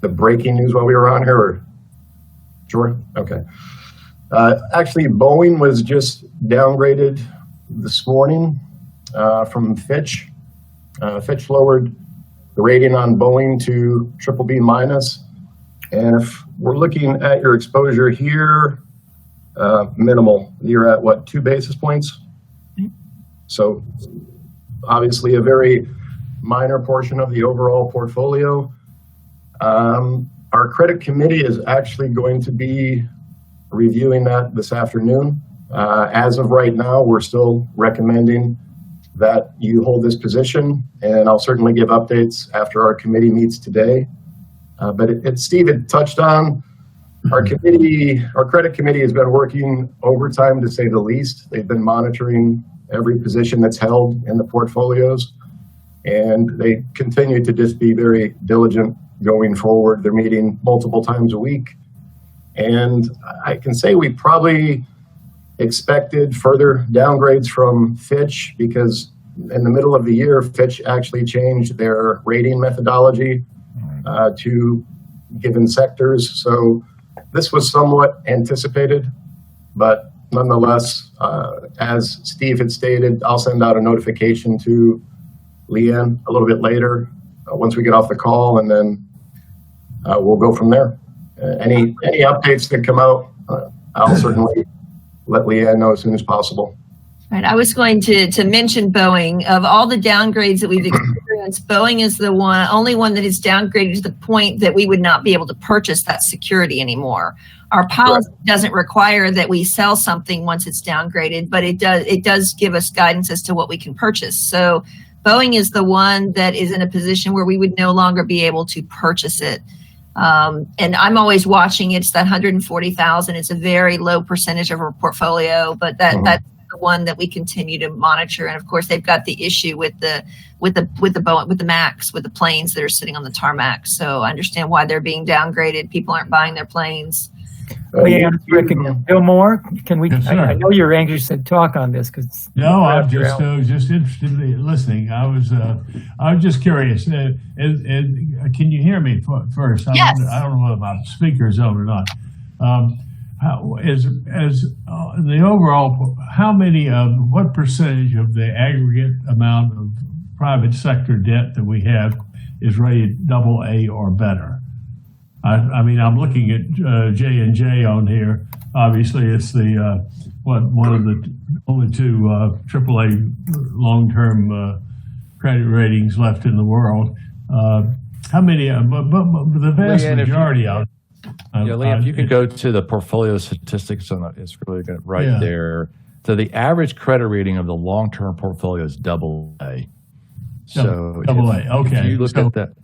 the breaking news while we were on here? Or? Sure. Okay. Actually, Boeing was just downgraded this morning from Fitch. Fitch lowered the rating on Boeing to BBB minus. And if we're looking at your exposure here, minimal. You're at what, 2 basis points? So obviously a very minor portion of the overall portfolio. Our credit committee is actually going to be reviewing that this afternoon. As of right now, we're still recommending that you hold this position, and I'll certainly give updates after our committee meets today. But Steve had touched on, our credit committee has been working overtime to say the least. They've been monitoring every position that's held in the portfolios, and they continue to just be very diligent going forward. They're meeting multiple times a week. And I can say we probably expected further downgrades from Fitch because in the middle of the year, Fitch actually changed their rating methodology to given sectors. So this was somewhat anticipated, but nonetheless, as Steve had stated, I'll send out a notification to Leanne a little bit later once we get off the call, and then we'll go from there. Any updates that come out, I'll certainly let Leanne know as soon as possible. Right. I was going to mention Boeing. Of all the downgrades that we've experienced, Boeing is the only one that is downgraded to the point that we would not be able to purchase that security anymore. Our policy doesn't require that we sell something once it's downgraded, but it does give us guidance as to what we can purchase. So Boeing is the one that is in a position where we would no longer be able to purchase it. And I'm always watching it. It's that 140,000. It's a very low percentage of our portfolio, but that's the one that we continue to monitor. And of course, they've got the issue with the Boeing, with the MAX, with the planes that are sitting on the tarmac. So I understand why they're being downgraded. People aren't buying their planes. Leanne, Bill Moore, can we? Yes, I know you're anxious to talk on this because no, I'm just interested in listening. I was just curious. And can you hear me first? Yes. I don't know if my speaker's on or not. the overall, what percentage of the aggregate amount of private sector debt that we have is rated AA or better? I mean, I'm looking at J&J on here. Obviously, it's the one of the only two AAA long-term credit ratings left in the world. How many? But the vast majority of. Liam, if you could go to the portfolio statistics, it's really good right there. So the average credit rating of the long-term portfolio is AA. So AA. Okay. If you look at that,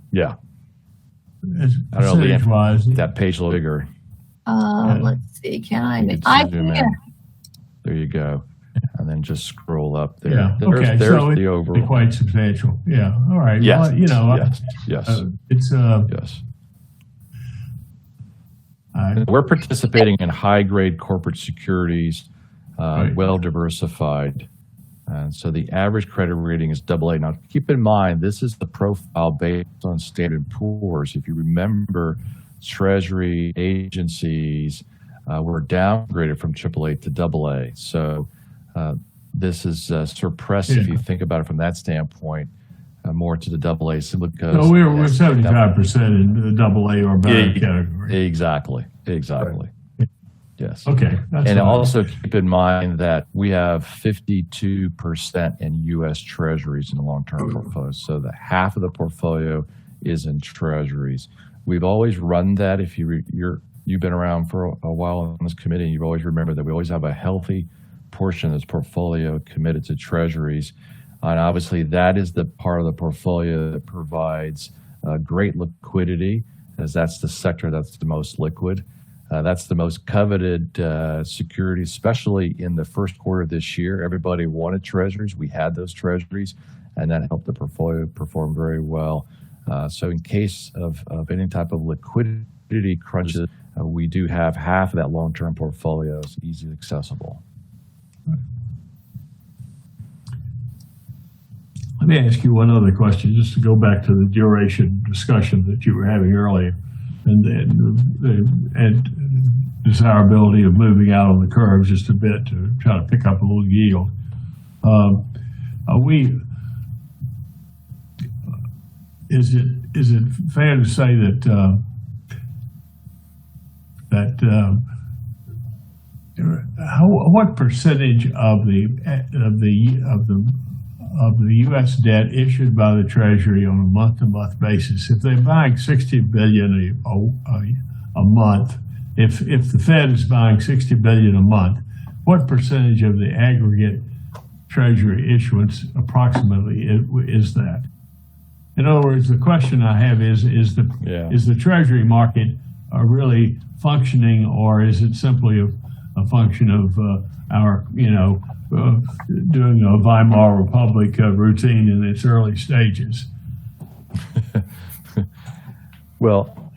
I don't know, Liam, that page a little bigger. Let's see. Can I? Zoom in. There you go. And then just scroll up there. Yeah. There's so the overall. Quite substantial. Yeah. All right. Yes. Well, yes. It's yes. We're participating in high-grade corporate securities, well diversified. And so the average credit rating is AA. Now, keep in mind, this is the profile based on Standard & Poor's. If you remember, Treasury agencies were downgraded from AAA to AA. So this is suppressed, if you think about it from that standpoint, more to the AA simply because... So we're 75% in the AA or better category. Exactly. Right. Yes. Okay. And also keep in mind that we have 52% in U.S. Treasuries in the long-term portfolio. So the half of the portfolio is in Treasuries. We've always run that. If you've been around for a while on this committee, you've always remembered that we always have a healthy portion of this portfolio committed to Treasuries. And obviously, that is the part of the portfolio that provides great liquidity, as that's the sector that's the most liquid. That's the most coveted security, especially in the first quarter of this year. Everybody wanted Treasuries. We had those Treasuries, and that helped the portfolio perform very well. So in case of any type of liquidity crunches, we do have half of that long-term portfolio is easily accessible. Let me ask you one other question, just to go back to the duration discussion that you were having earlier, and desirability of moving out on the curve just a bit to try to pick up a little yield. Is it fair to say what percentage of the U.S. debt issued by the Treasury on a month-to-month basis, if they're buying $60 billion a month, if the Fed is buying $60 billion a month, what percentage of the aggregate Treasury issuance approximately is that? In other words, the question I have is the Treasury market really functioning, or is it simply a function of our doing a Weimar Republic routine in its early stages? Well,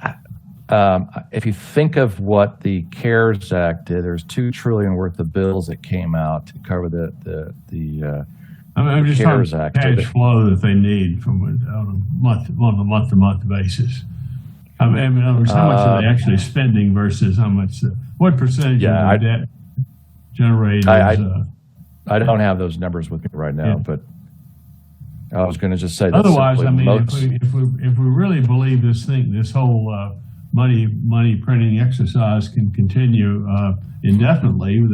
if you think of what the CARES Act did, there's $2 trillion worth of bills that came out to cover the I'm just CARES talking Act. cash flow that they need on a month-to-month basis. I mean, in other words, how much are they actually spending versus how much? What percentage of the debt generated? I don't have those numbers with me right now, but I was going to just say that. Otherwise, I mean, if we really believe this whole money printing exercise can continue indefinitely,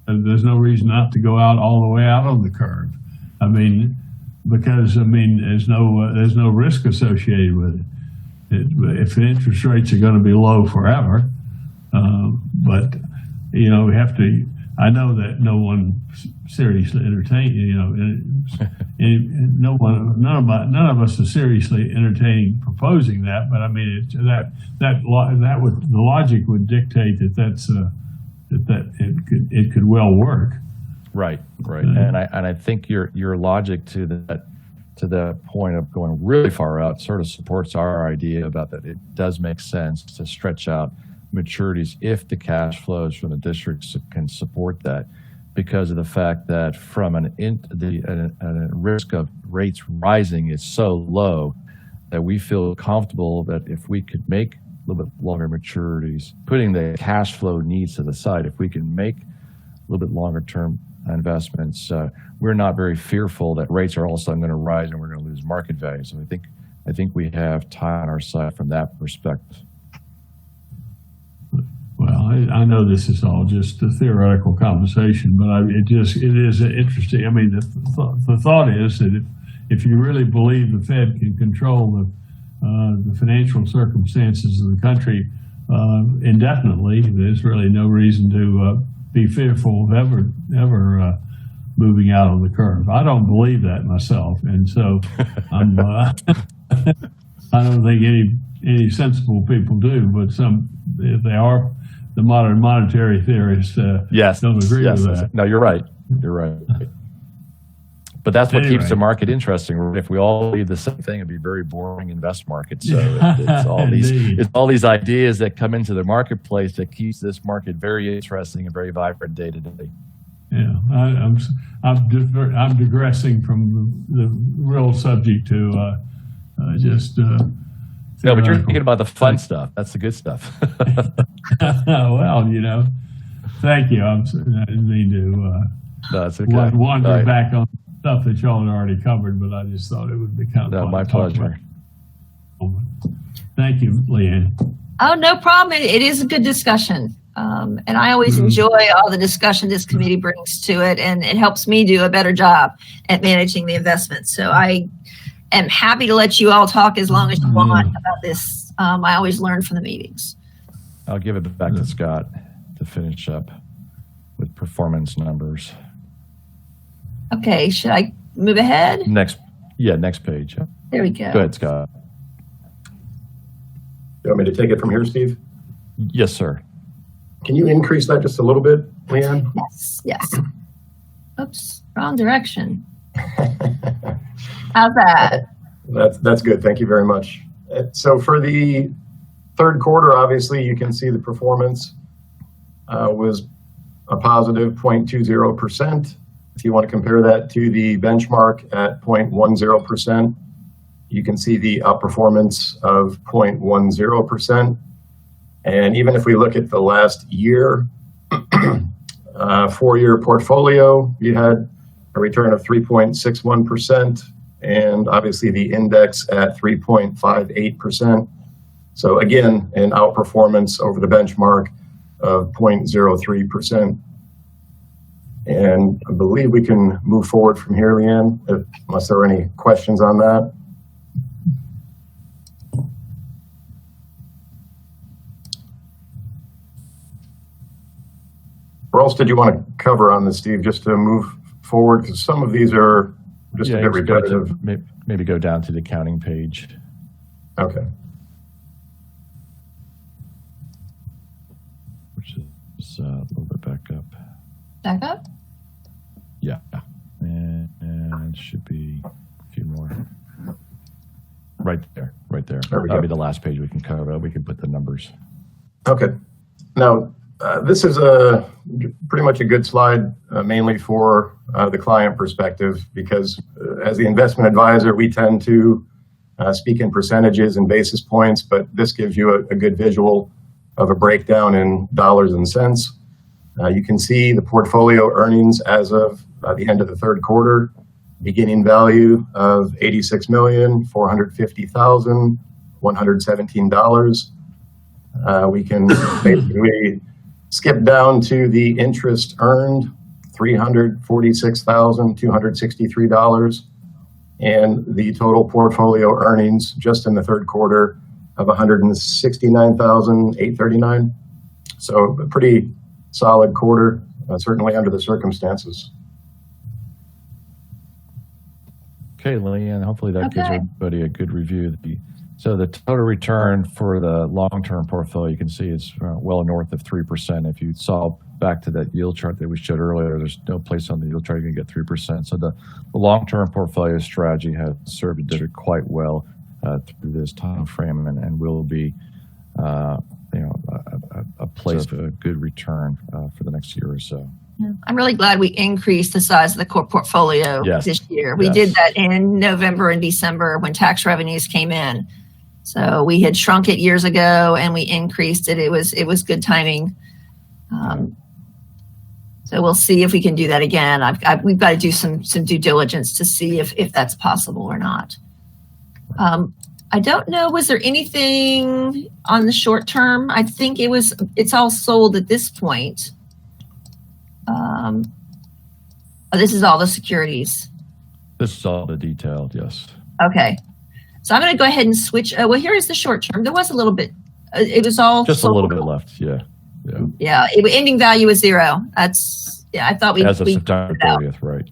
there's no reason not to go out all the way out on the curve. I mean, because there's no risk associated with it. If the interest rates are going to be low forever, but we have to. I know that no one seriously none of us are seriously entertaining proposing that. But I mean, the logic would dictate that it could well work. Right. And I think your logic to the point of going really far out sort of supports our idea about that. It does make sense to stretch out maturities if the cash flows from the districts can support that, because of the fact that from the risk of rates rising is so low that we feel comfortable that if we could make little bit longer maturities, putting the cash flow needs to the side. If we can make a little bit longer term investments, we're not very fearful that rates are all of a sudden going to rise and we're going to lose market value. So I think we have time on our side from that perspective. Well, I know this is all just a theoretical conversation, but it is interesting. I mean, the thought is that if you really believe the Fed can control the financial circumstances of the country indefinitely, there's really no reason to be fearful of ever moving out of the curve. I don't believe that myself, and so I don't think any sensible people do, but if they are, the modern monetary theorists yes, don't agree with that. No, you're right. You're right. But that's what keeps the market interesting. If we all believe the same thing, it'd be a very boring invest market. So it's all these ideas that come into the marketplace that keeps this market very interesting and very vibrant day to day. Yeah, I'm digressing from the real subject to just. No, but you're thinking about the fun stuff. That's the good stuff. Well, thank you. I didn't mean to no, it's okay. wander back on stuff that y'all had already covered, but I just thought it would be kind of fun. My pleasure. Thank you, Leanne. Oh, no problem. It is a good discussion. And I always enjoy all the discussion this committee brings to it, and it helps me do a better job at managing the investments. So I am happy to let you all talk as long as you want about this. I always learn from the meetings. I'll give it back to Scott to finish up with performance numbers. Okay, should I move ahead? Next page. There we go. Go ahead, Scott. You want me to take it from here, Steve? Yes, sir. Can you increase that just a little bit, Leanne? Yes. Oops, wrong direction. How's that? That's good. Thank you very much. So for the third quarter, obviously, you can see the performance was a positive 0.20%. If you want to compare that to the benchmark at 0.10%, you can see the outperformance of 0.10%. And even if we look at the last year, 4-year portfolio, you had a return of 3.61%, and obviously the index at 3.58%. So again, an outperformance over the benchmark of 0.03%. And I believe we can move forward from here, Leanne, unless there are any questions on that. What else did you want to cover on this, Steve, just to move forward? Because some of these are just a bit repetitive. Maybe go down to the accounting page. Okay. Which is a little bit back up. Back up? Yeah. And it should be a few more. Right there. That'll be the last page we can cover. We can put the numbers. Okay. Now, this is pretty much a good slide, mainly for the client perspective, because as the investment advisor, we tend to speak in percentages and basis points, but this gives you a good visual of a breakdown in dollars and cents. You can see the portfolio earnings as of the end of the third quarter, beginning value of $86,450,117. We can basically skip down to the interest earned, $346,263, and the total portfolio earnings just in the third quarter of $169,839. So a pretty solid quarter, certainly under the circumstances. Okay, Leanne, hopefully that gives everybody a good review. So the total return for the long-term portfolio, you can see it's well north of 3%. If you saw back to that yield chart that we showed earlier, there's no place on the yield chart you can get 3%. So the long-term portfolio strategy has served the district quite well through this time frame, and will be a place for a good return for the next year or so. Yeah. I'm really glad we increased the size of the core portfolio this year. We did that in November and December when tax revenues came in. So we had shrunk it years ago and we increased it. It was good timing. So we'll see if we can do that again. We've got to do some due diligence to see if that's possible or not. I don't know. Was there anything on the short term? I think it's all sold at this point. This is all the securities. This is all the detailed, yes. Okay. So I'm going to go ahead and switch. Well, here is the short term. There was a little bit. It was all just sold. A little bit left. Yeah. Ending value is 0. I thought we as of September 30th, right?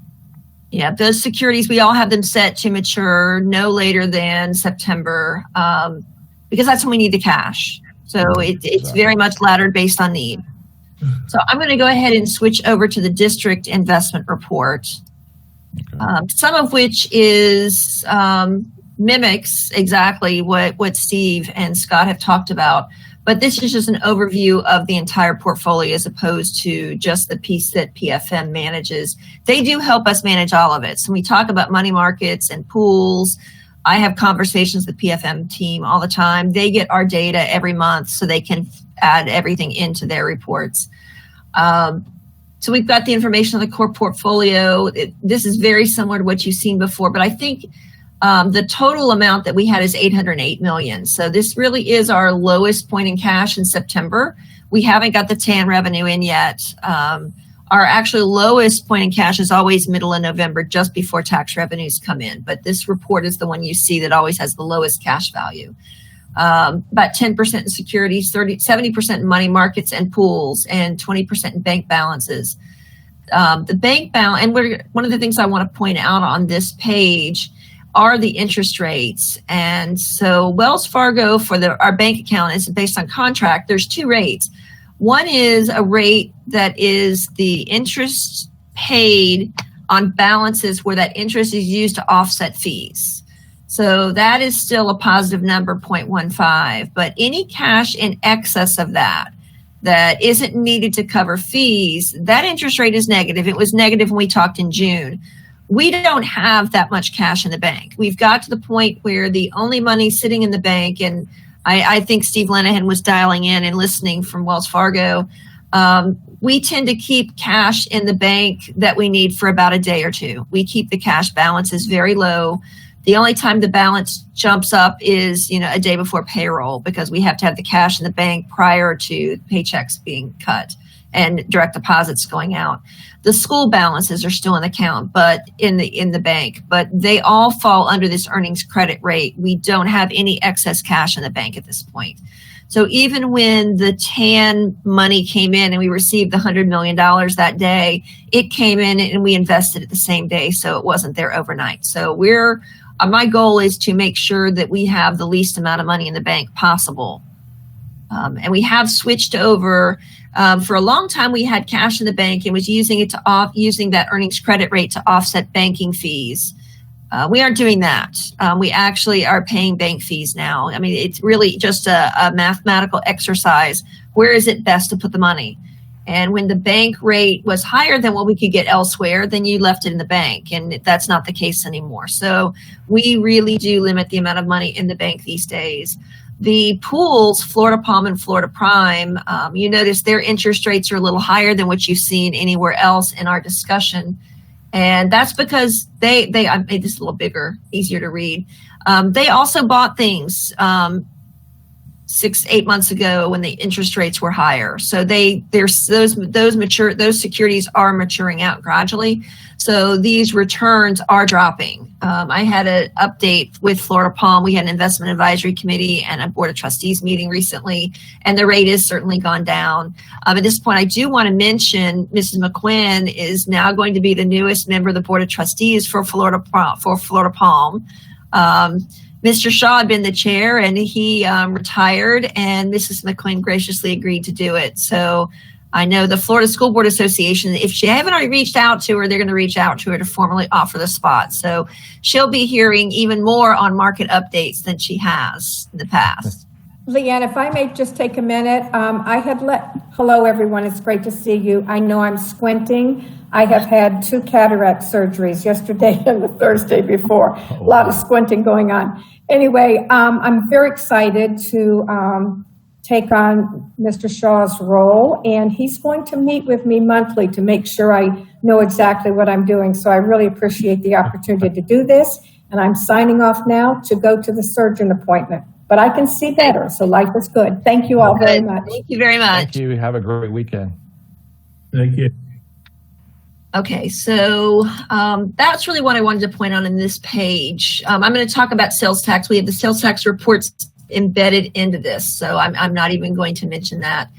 Yeah, those securities, we all have them set to mature no later than September, because that's when we need the cash. So it's very much laddered based on need. So I'm going to go ahead and switch over to the district investment report, some of which is mimics exactly what Steve and Scott have talked about. But this is just an overview of the entire portfolio as opposed to just the piece that PFM manages. They do help us manage all of it. So when we talk about money markets and pools, I have conversations with the PFM team all the time. They get our data every month so they can add everything into their reports. So we've got the information on the core portfolio. This is very similar to what you've seen before, but I think the total amount that we had is $808 million. So this really is our lowest point in cash in September. We haven't got the TAN revenue in yet. Our actually lowest point in cash is always middle of November, just before tax revenues come in. But this report is the one you see that always has the lowest cash value. About 10% in securities, 70% in money markets and pools, and 20% in bank balances. The bank balance, and one of the things I want to point out on this page are the interest rates. And so Wells Fargo for our bank account is based on contract. There's 2 rates. One is a rate that is the interest paid on balances where that interest is used to offset fees. So that is still a positive number, 0.15. But any cash in excess of that isn't needed to cover fees, that interest rate is negative. It was negative when we talked in June. We don't have that much cash in the bank. We've got to the point where the only money sitting in the bank, and I think Steve Lenahan was dialing in and listening from Wells Fargo. We tend to keep cash in the bank that we need for about a day or two. We keep the cash balances very low. The only time the balance jumps up is, a day before payroll, because we have to have the cash in the bank prior to paychecks being cut and direct deposits going out. The school balances are still in the account, but in the bank, but they all fall under this earnings credit rate. We don't have any excess cash in the bank at this point. So even when the TAN money came in and we received the $100 million that day, it came in and we invested it the same day, so it wasn't there overnight. So my goal is to make sure that we have the least amount of money in the bank possible. And we have switched over. For a long time, we had cash in the bank and was using that earnings credit rate to offset banking fees. We aren't doing that. We actually are paying bank fees now. I mean, it's really just a mathematical exercise. Where is it best to put the money? And when the bank rate was higher than what we could get elsewhere, then you left it in the bank, and that's not the case anymore. So we really do limit the amount of money in the bank these days. The pools, Florida Palm and Florida Prime, you notice their interest rates are a little higher than what you've seen anywhere else in our discussion. And that's because I made this a little bigger, easier to read. They also bought things 6-8 months ago when the interest rates were higher. So those securities are maturing out gradually. So these returns are dropping. I had an update with Florida Palm. We had an investment advisory committee and a board of trustees meeting recently, and the rate has certainly gone down. At this point, I do want to mention Mrs. McQuinn is now going to be the newest member of the board of trustees for Florida Palm. Mr. Shaw had been the chair, and he retired, and Mrs. McQuinn graciously agreed to do it. So I know the Florida School Board Association, if she haven't already reached out to her, they're going to reach out to her to formally offer the spot. So she'll be hearing even more on market updates than she has in the past. Leanne, if I may just take a minute, hello everyone, it's great to see you. I know I'm squinting. I have had 2 cataract surgeries yesterday and the Thursday before. A lot of squinting going on. Anyway, I'm very excited to take on Mr. Shaw's role, and he's going to meet with me monthly to make sure I know exactly what I'm doing. So I really appreciate the opportunity to do this, and I'm signing off now to go to the surgeon appointment. But I can see better, so life is good. Thank you all very much. Thank you very much. Thank you. Have a great weekend. Thank you. Okay, so that's really what I wanted to point out in this page. I'm going to talk about sales tax. We have the sales tax reports embedded into this, so I'm not even going to mention that.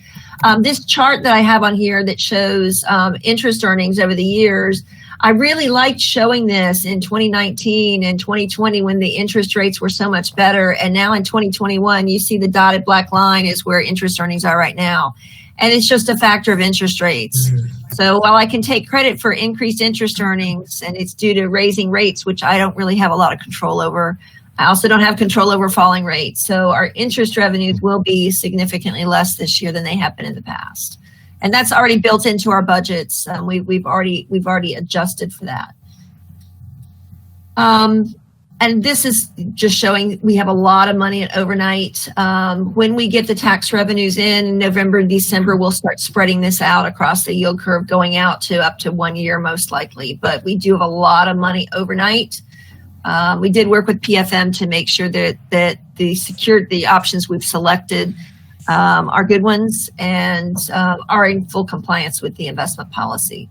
This chart that I have on here that shows interest earnings over the years, I really liked showing this in 2019 and 2020 when the interest rates were so much better. And now in 2021, you see the dotted black line is where interest earnings are right now. And it's just a factor of interest rates. So while I can take credit for increased interest earnings, and it's due to raising rates, which I don't really have a lot of control over, I also don't have control over falling rates. So our interest revenues will be significantly less this year than they have been in the past. And that's already built into our budgets. We've already adjusted for that. And this is just showing we have a lot of money at overnight. When we get the tax revenues in November and December, we'll start spreading this out across the yield curve, going out to up to 1 year most likely. But we do have a lot of money overnight. We did work with PFM to make sure that the options we've selected are good ones and are in full compliance with the investment policy.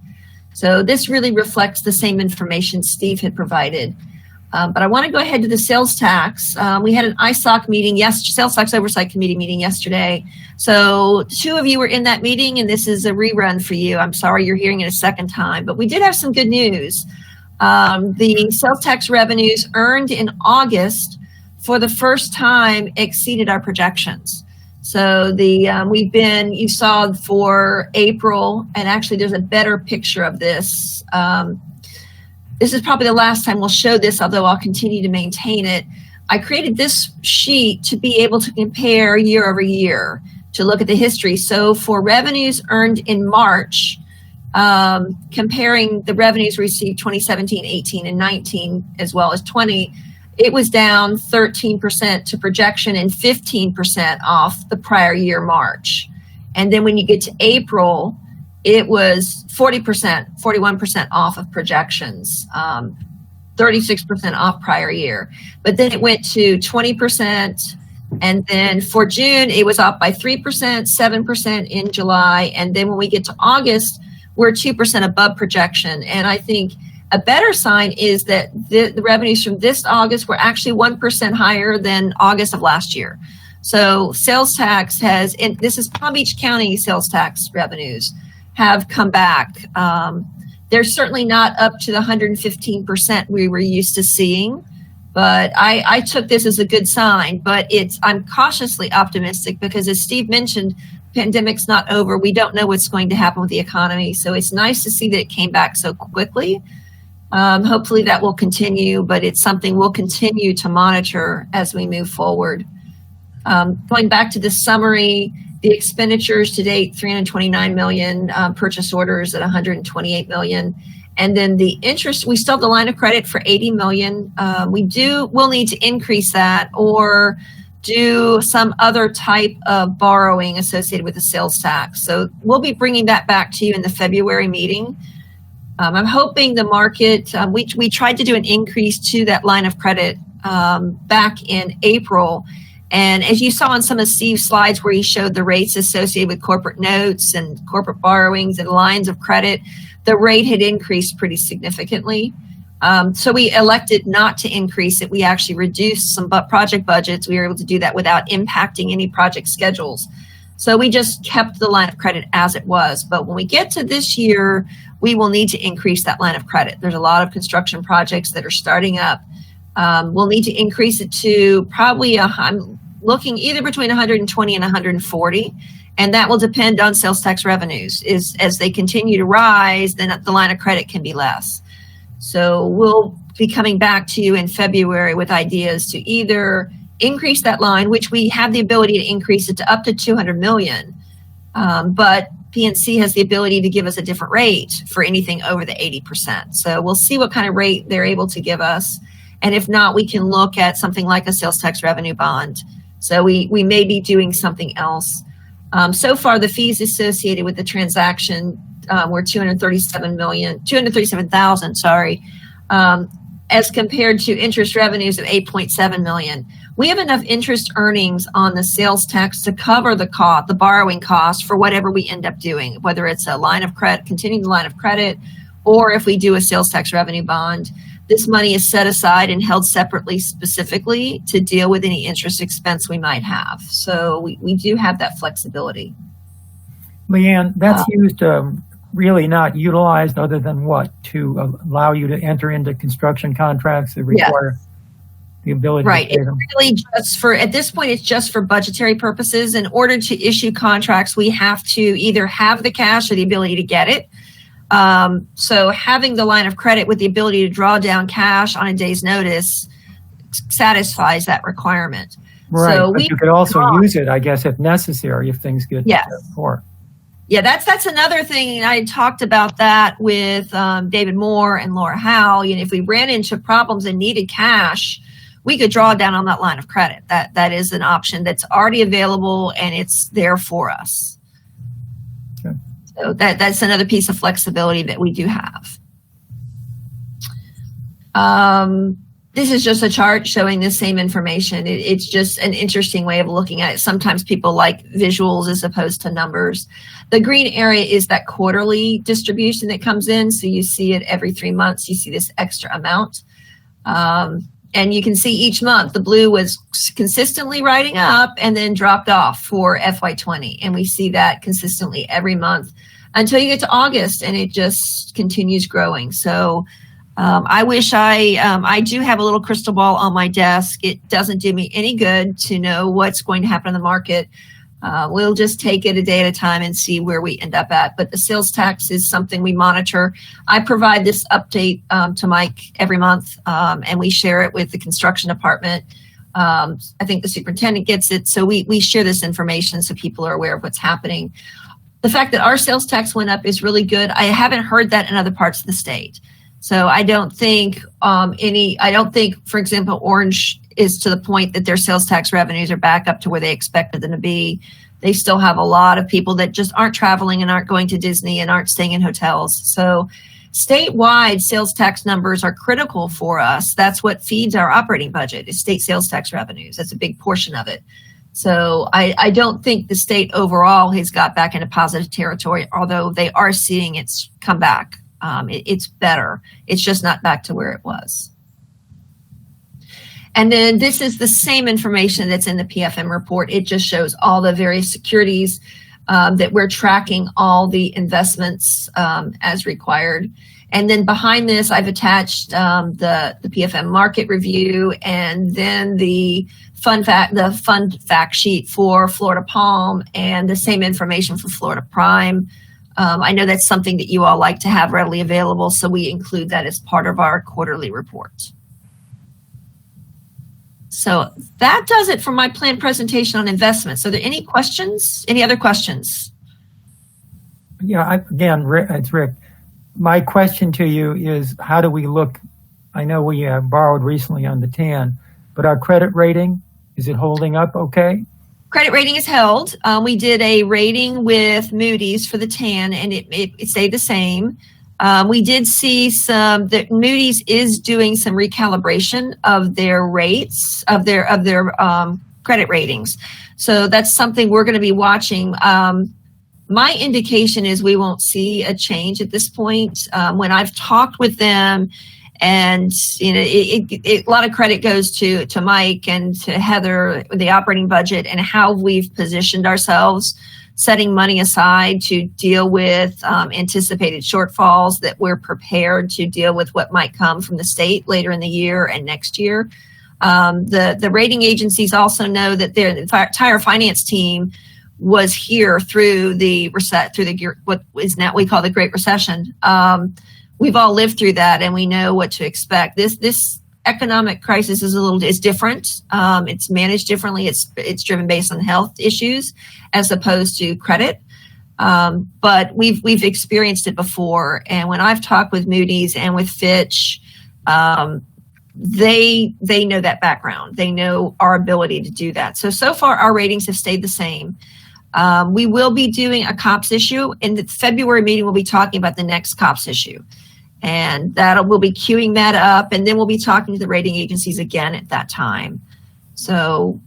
So this really reflects the same information Steve had provided. But I want to go ahead to the sales tax. We had an ISOC meeting, Sales Tax Oversight Committee meeting yesterday. So 2 of you were in that meeting, and this is a rerun for you. I'm sorry you're hearing it a second time, but we did have some good news. The sales tax revenues earned in August for the first time exceeded our projections. So you saw for April, and actually there's a better picture of this. This is probably the last time we'll show this, although I'll continue to maintain it. I created this sheet to be able to compare year over year, to look at the history. So for revenues earned in March, comparing the revenues received 2017, 18, and 19, as well as 20, it was down 13% to projection and 15% off the prior year March. And then when you get to April, it was 40%, 41% off of projections, 36% off prior year. But then it went to 20%. And then for June, it was off by 3%, 7% in July. And then when we get to August, we're 2% above projection. And I think a better sign is that the revenues from this August were actually 1% higher than August of last year. So sales tax and this is Palm Beach County sales tax revenues, have come back. They're certainly not up to the 115% we were used to seeing, but I took this as a good sign. But I'm cautiously optimistic because, as Steve mentioned, pandemic's not over. We don't know what's going to happen with the economy. So it's nice to see that it came back so quickly. Hopefully that will continue, but it's something we'll continue to monitor as we move forward. Going back to the summary, the expenditures to date, 329 million, purchase orders at 128 million. And then the interest, we still have the line of credit for 80 million. We'll need to increase that or do some other type of borrowing associated with the sales tax. So we'll be bringing that back to you in the February meeting. I'm hoping the market, we tried to do an increase to that line of credit back in April. And as you saw on some of Steve's slides where he showed the rates associated with corporate notes and corporate borrowings and lines of credit, the rate had increased pretty significantly. So we elected not to increase it. We actually reduced some project budgets. We were able to do that without impacting any project schedules. So we just kept the line of credit as it was. But when we get to this year, we will need to increase that line of credit. There's a lot of construction projects that are starting up. We'll need to increase it to probably, I'm looking either between 120 and 140. And that will depend on sales tax revenues. As they continue to rise, then the line of credit can be less. So we'll be coming back to you in February with ideas to either increase that line, which we have the ability to increase it to up to 200 million. But PNC has the ability to give us a different rate for anything over the 80%. So we'll see what kind of rate they're able to give us. And if not, we can look at something like a sales tax revenue bond. So we may be doing something else. So far, the fees associated with the transaction were 237,000, as compared to interest revenues of 8.7 million. We have enough interest earnings on the sales tax to cover the cost, the borrowing cost for whatever we end up doing, whether it's a line of credit, continuing the line of credit, or if we do a sales tax revenue bond. This money is set aside and held separately specifically to deal with any interest expense we might have. So we do have that flexibility. Leanne, that's used, really not utilized other than what? To allow you to enter into construction contracts that require the ability right. to pay them? It's really just for, at this point, it's just for budgetary purposes. In order to issue contracts, we have to either have the cash or the ability to get it. So having the line of credit with the ability to draw down cash on a day's notice satisfies that requirement. Right, so but you could also use it, I guess, if necessary, if things get poor. Yeah, that's another thing. I talked about that with David Moore and Laura Howe. You know, if we ran into problems and needed cash, we could draw down on that line of credit. That is an option that's already available and it's there for us. Okay. So that's another piece of flexibility that we do have. This is just a chart showing the same information. It's just an interesting way of looking at it. Sometimes people like visuals as opposed to numbers. The green area is that quarterly distribution that comes in. So you see it every 3 months. You see this extra amount. And you can see each month the blue was consistently riding up and then dropped off for FY20. And we see that consistently every month until you get to August and it just continues growing. So I wish I do have a little crystal ball on my desk. It doesn't do me any good to know what's going to happen in the market. We'll just take it a day at a time and see where we end up at. But the sales tax is something we monitor. I provide this update to Mike every month, and we share it with the construction department. I think the superintendent gets it. So we share this information so people are aware of what's happening. The fact that our sales tax went up is really good. I haven't heard that in other parts of the state. So I don't think for example, Orange is to the point that their sales tax revenues are back up to where they expected them to be. They still have a lot of people that just aren't traveling and aren't going to Disney and aren't staying in hotels. So statewide sales tax numbers are critical for us. That's what feeds our operating budget is state sales tax revenues. That's a big portion of it. So I don't think the state overall has got back into positive territory, although they are seeing it's come back. It's better. It's just not back to where it was. And then this is the same information that's in the PFM report. It just shows all the various securities that we're tracking, all the investments as required. And then behind this, I've attached the PFM market review and then the fund fact sheet for Florida Palm and the same information for Florida Prime. I know that's something that you all like to have readily available, so we include that as part of our quarterly report. So that does it for my planned presentation on investments. Are there any questions? Any other questions? Yeah, it's Rick. My question to you is, how do we look? I know we borrowed recently on the TAN, but our credit rating, is it holding up okay? Credit rating is held. We did a rating with Moody's for the TAN, and it stayed the same. We did see that Moody's is doing some recalibration of their rates of their credit ratings. So that's something we're going to be watching. My indication is we won't see a change at this point. When I've talked with them, and you know, a lot of credit goes to Mike and to Heather, the operating budget, and how we've positioned ourselves, setting money aside to deal with anticipated shortfalls, that we're prepared to deal with what might come from the state later in the year and next year. The rating agencies also know that their entire finance team was here through what is now we call the Great Recession. We've all lived through that, and we know what to expect. This economic crisis is different. It's managed differently. It's driven based on health issues as opposed to credit. But we've experienced it before. And when I've talked with Moody's and with Fitch, they know that background. They know our ability to do that. So far our ratings have stayed the same. We will be doing a COPS issue. In the February meeting, we'll be talking about the next COPS issue. And we'll be queuing that up, and then we'll be talking to the rating agencies again at that time. So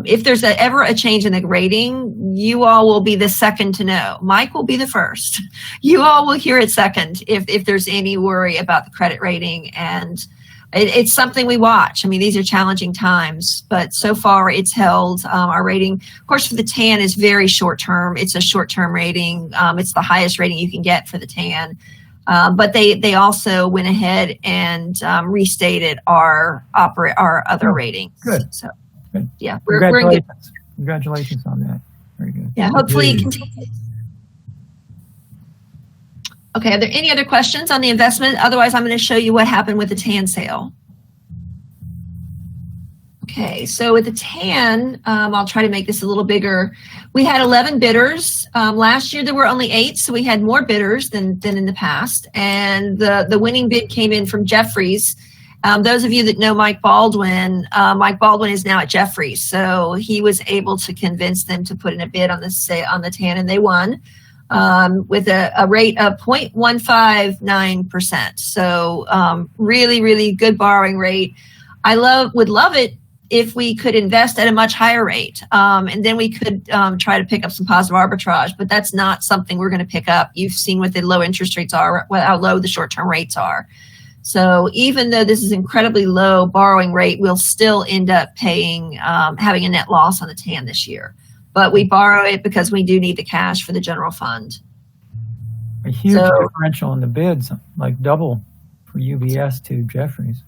if there's ever a change in the rating, you all will be the second to know. Mike will be the first. You all will hear it second if there's any worry about the credit rating. And it's something we watch. I mean, these are challenging times, but so far it's held. Our rating, of course, for the TAN is very short term. It's a short term rating. It's the highest rating you can get for the TAN. But they also went ahead and restated our other ratings. Good. So, Good. yeah, we're in good. Congratulations on that. Very good. Yeah, hopefully it continues. Okay, are there any other questions on the investment? Otherwise, I'm going to show you what happened with the TAN sale. Okay, so with the TAN, I'll try to make this a little bigger. We had 11 bidders. Last year there were only 8, so we had more bidders than in the past. And the winning bid came in from Jefferies. Those of you that know Mike Baldwin is now at Jefferies, so he was able to convince them to put in a bid on the TAN, and they won with a rate of 0.159%. So really, really good borrowing rate. I would love it if we could invest at a much higher rate, and then we could try to pick up some positive arbitrage, but that's not something we're going to pick up. You've seen what the low interest rates are, how low the short-term rates are. So even though this is incredibly low borrowing rate, we'll still end up paying, having a net loss on the TAN this year. But we borrow it because we do need the cash for the general fund. A huge differential in the bids, like double for UBS to Jefferies.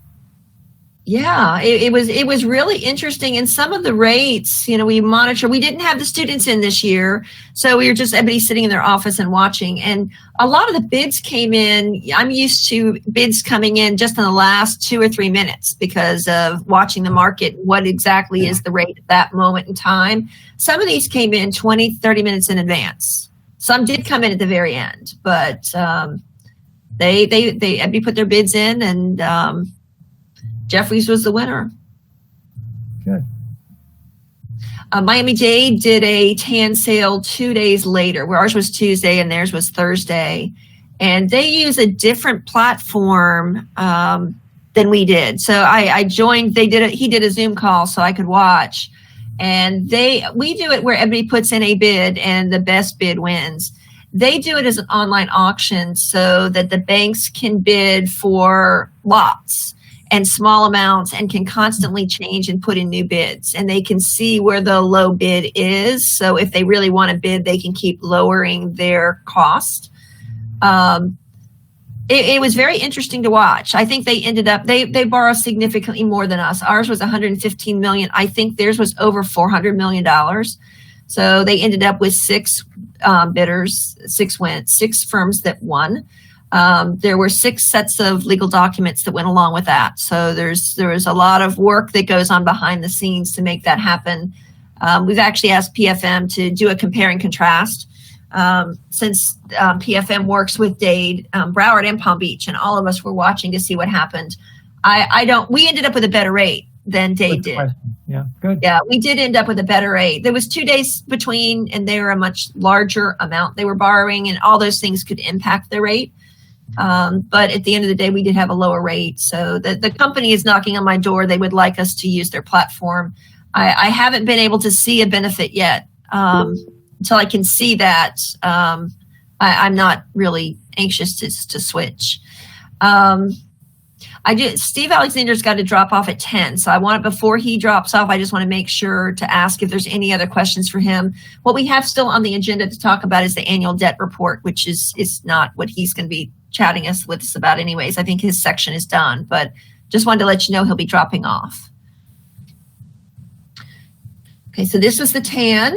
Yeah, it was really interesting. And some of the rates, we monitor. We didn't have the students in this year, so we were just everybody sitting in their office and watching. And a lot of the bids came in. I'm used to bids coming in just in the last 2 or 3 minutes because of watching the market. What exactly is the rate at that moment in time? Some of these came in 20, 30 minutes in advance. Some did come in at the very end, but everybody put their bids in, and Jefferies was the winner. Good. Miami-Dade did a TAN sale 2 days later, where ours was Tuesday and theirs was Thursday. And they use a different platform than we did. So I joined, he did a Zoom call so I could watch. And we do it where everybody puts in a bid and the best bid wins. They do it as an online auction so that the banks can bid for lots and small amounts and can constantly change and put in new bids, and they can see where the low bid is. So if they really want to bid, they can keep lowering their cost. It was very interesting to watch. I think they ended up, they borrow significantly more than us. Ours was $115 million. I think theirs was over $400 million. So they ended up with 6 bidders, 6 firms that won. There were 6 sets of legal documents that went along with that. So there was a lot of work that goes on behind the scenes to make that happen. We've actually asked PFM to do a compare and contrast. Since PFM works with Dade, Broward, and Palm Beach, and all of us were watching to see what happened. We ended up with a better rate than Dade did. Yeah, good. Yeah, we did end up with a better rate. There was 2 days between, and they were a much larger amount they were borrowing, and all those things could impact the rate. But at the end of the day, we did have a lower rate. So the company is knocking on my door. They would like us to use their platform. I haven't been able to see a benefit yet. Until I can see that, I'm not really anxious to switch. Steve Alexander's got to drop off at 10. So before he drops off, I just want to make sure to ask if there's any other questions for him. What we have still on the agenda to talk about is the annual debt report, which is not what he's going to be chatting with us about anyways. I think his section is done, but just wanted to let you know he'll be dropping off. Okay, so this was the TAN.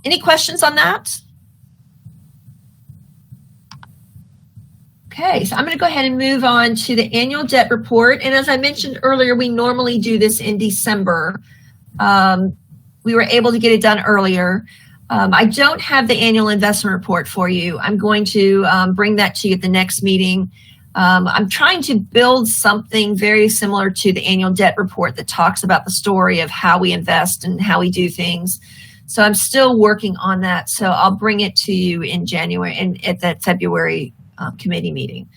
Any questions on that? Okay, so I'm going to go ahead and move on to the annual debt report. And as I mentioned earlier, we normally do this in December. We were able to get it done earlier. I don't have the annual investment report for you. I'm going to bring that to you at the next meeting. I'm trying to build something very similar to the annual debt report that talks about the story of how we invest and how we do things. So I'm still working on that. So I'll bring it to you in January and at that February committee meeting.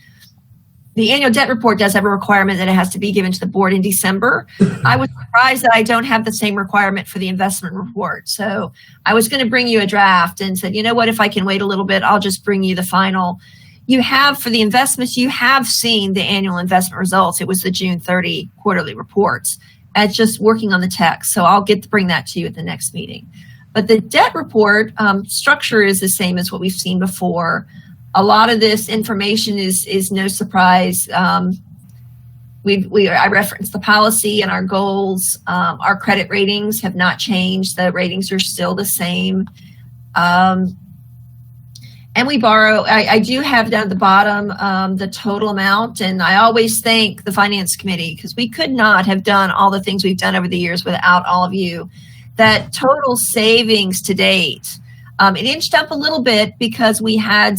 The annual debt report does have a requirement that it has to be given to the board in December. I was surprised that I don't have the same requirement for the investment report. So I was going to bring you a draft and said, you know what, if I can wait a little bit, I'll just bring you the final. You have, for the investments, you have seen the annual investment results. It was the June 30 quarterly reports. It's just working on the text. So I'll bring that to you at the next meeting. But the debt report structure is the same as what we've seen before. A lot of this information is no surprise. I referenced the policy and our goals. Our credit ratings have not changed. The ratings are still the same. And we borrow. I do have down at the bottom the total amount. And I always thank the Finance Committee because we could not have done all the things we've done over the years without all of you. That total savings to date, it inched up a little bit because we had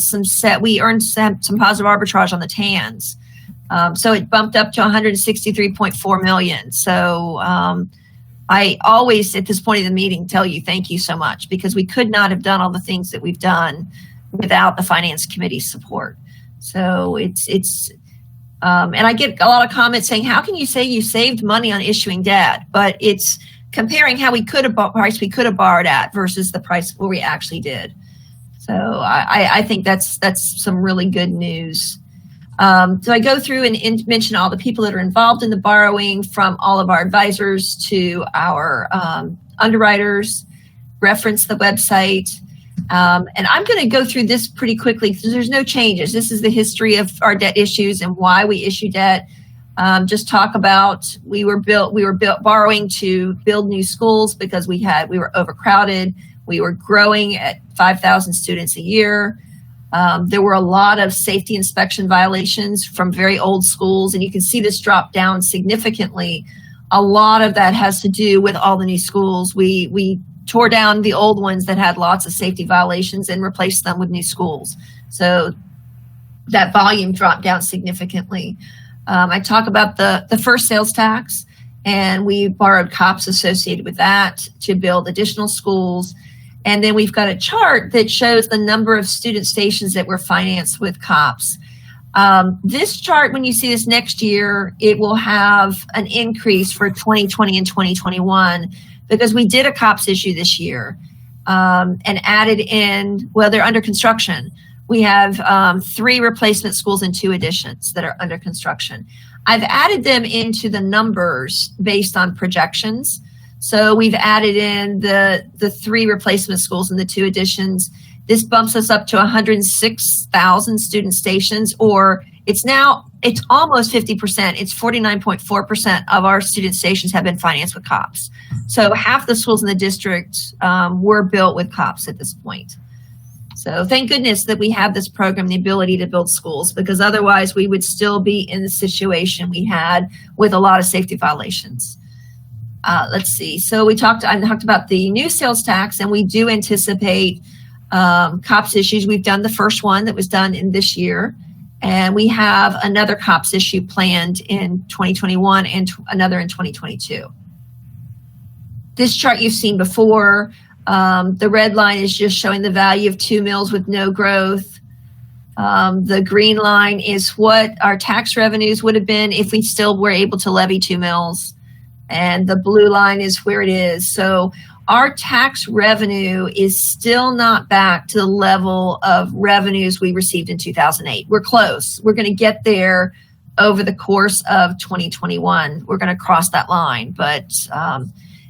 we earned some positive arbitrage on the TANs. So it bumped up to 163.4 million. So I always, at this point of the meeting, tell you thank you so much because we could not have done all the things that we've done without the Finance Committee's support. So it's and I get a lot of comments saying, how can you say you saved money on issuing debt? But it's comparing how we could have price we could have borrowed at versus the price where we actually did. So I think that's some really good news. So I go through and mention all the people that are involved in the borrowing, from all of our advisors to our underwriters, reference the website. And I'm going to go through this pretty quickly because there's no changes. This is the history of our debt issues and why we issue debt. Just talk about we were borrowing to build new schools because we were overcrowded. We were growing at 5,000 students a year. There were a lot of safety inspection violations from very old schools, and you can see this drop down significantly. A lot of that has to do with all the new schools. We tore down the old ones that had lots of safety violations and replaced them with new schools. So that volume dropped down significantly. I talk about the first sales tax, and we borrowed COPS associated with that to build additional schools. And then we've got a chart that shows the number of student stations that were financed with COPS. This chart, when you see this next year, it will have an increase for 2020 and 2021 because we did a COPS issue this year and added in, well, they're under construction. We have 3 replacement schools and 2 additions that are under construction. I've added them into the numbers based on projections. So we've added in the 3 replacement schools and the 2 additions. This bumps us up to 106,000 student stations, or it's almost 50%. It's 49.4% of our student stations have been financed with COPS. So half the schools in the district were built with COPS at this point. So thank goodness that we have this program, the ability to build schools, because otherwise we would still be in the situation we had with a lot of safety violations. Let's see. So I talked about the new sales tax, and we do anticipate COPS issues. We've done the first one that was done in this year, and we have another COPS issue planned in 2021 and another in 2022. This chart you've seen before. The red line is just showing the value of 2 mills with no growth. The green line is what our tax revenues would have been if we still were able to levy 2 mills. And the blue line is where it is. So our tax revenue is still not back to the level of revenues we received in 2008. We're close. We're going to get there over the course of 2021. We're going to cross that line, but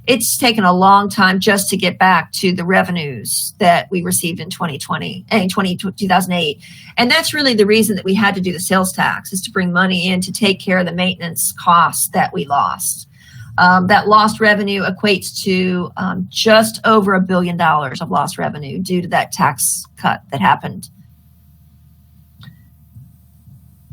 it's taken a long time just to get back to the revenues that we received in 2008. And that's really the reason that we had to do the sales tax, is to bring money in to take care of the maintenance costs that we lost. That lost revenue equates to just over $1 billion of lost revenue due to that tax cut that happened.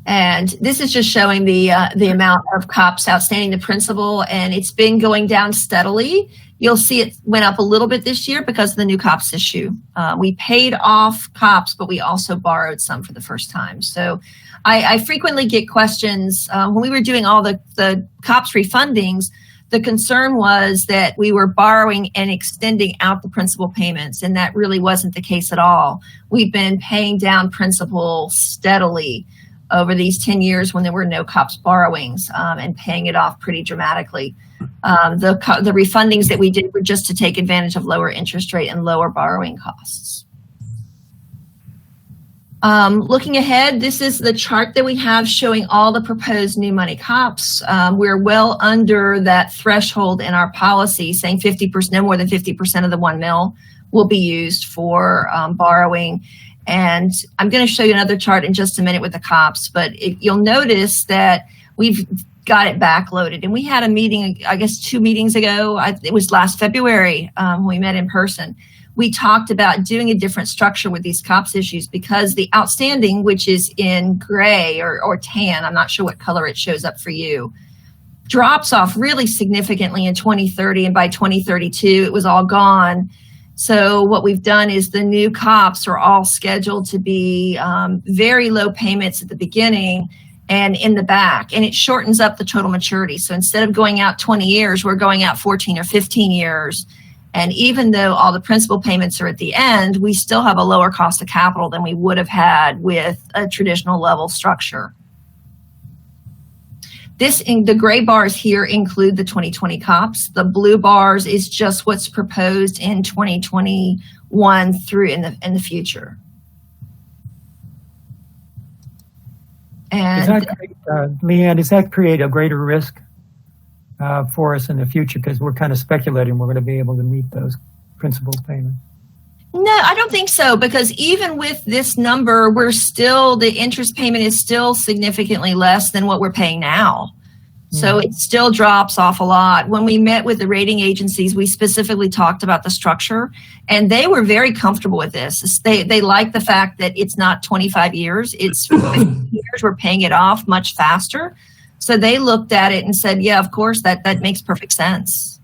And this is just showing the amount of COPS outstanding to principal, and it's been going down steadily. You'll see it went up a little bit this year because of the new COPS issue. We paid off COPS, but we also borrowed some for the first time. So I frequently get questions. When we were doing all the COPS refundings, the concern was that we were borrowing and extending out the principal payments, and that really wasn't the case at all. We've been paying down principal steadily over these 10 years when there were no COPS borrowings, and paying it off pretty dramatically. The refundings that we did were just to take advantage of lower interest rate and lower borrowing costs. Looking ahead, this is the chart that we have showing all the proposed new money COPS. We're well under that threshold in our policy, saying 50%, no more than 50% of the 1 mil will be used for borrowing. And I'm going to show you another chart in just a minute with the COPS, but you'll notice that we've got it backloaded. And we had a meeting, I guess 2 meetings ago, it was last February when we met in person. We talked about doing a different structure with these COPS issues because the outstanding, which is in gray or tan, I'm not sure what color it shows up for you, drops off really significantly in 2030, and by 2032, it was all gone. So what we've done is the new COPS are all scheduled to be very low payments at the beginning and in the back, and it shortens up the total maturity. So instead of going out 20 years, we're going out 14 or 15 years. And even though all the principal payments are at the end, we still have a lower cost of capital than we would have had with a traditional level structure. The gray bars here include the 2020 COPS. The blue bars is just what's proposed in 2021 through in the future. And Leanne, does that create a greater risk for us in the future? Because we're kind of speculating we're going to be able to meet those principal payments. No, I don't think so, because even with this number, the interest payment is still significantly less than what we're paying now. So it still drops off a lot. When we met with the rating agencies, we specifically talked about the structure, and they were very comfortable with this. They like the fact that it's not 25 years, it's 15 years, we're paying it off much faster. So they looked at it and said, yeah, of course, that makes perfect sense.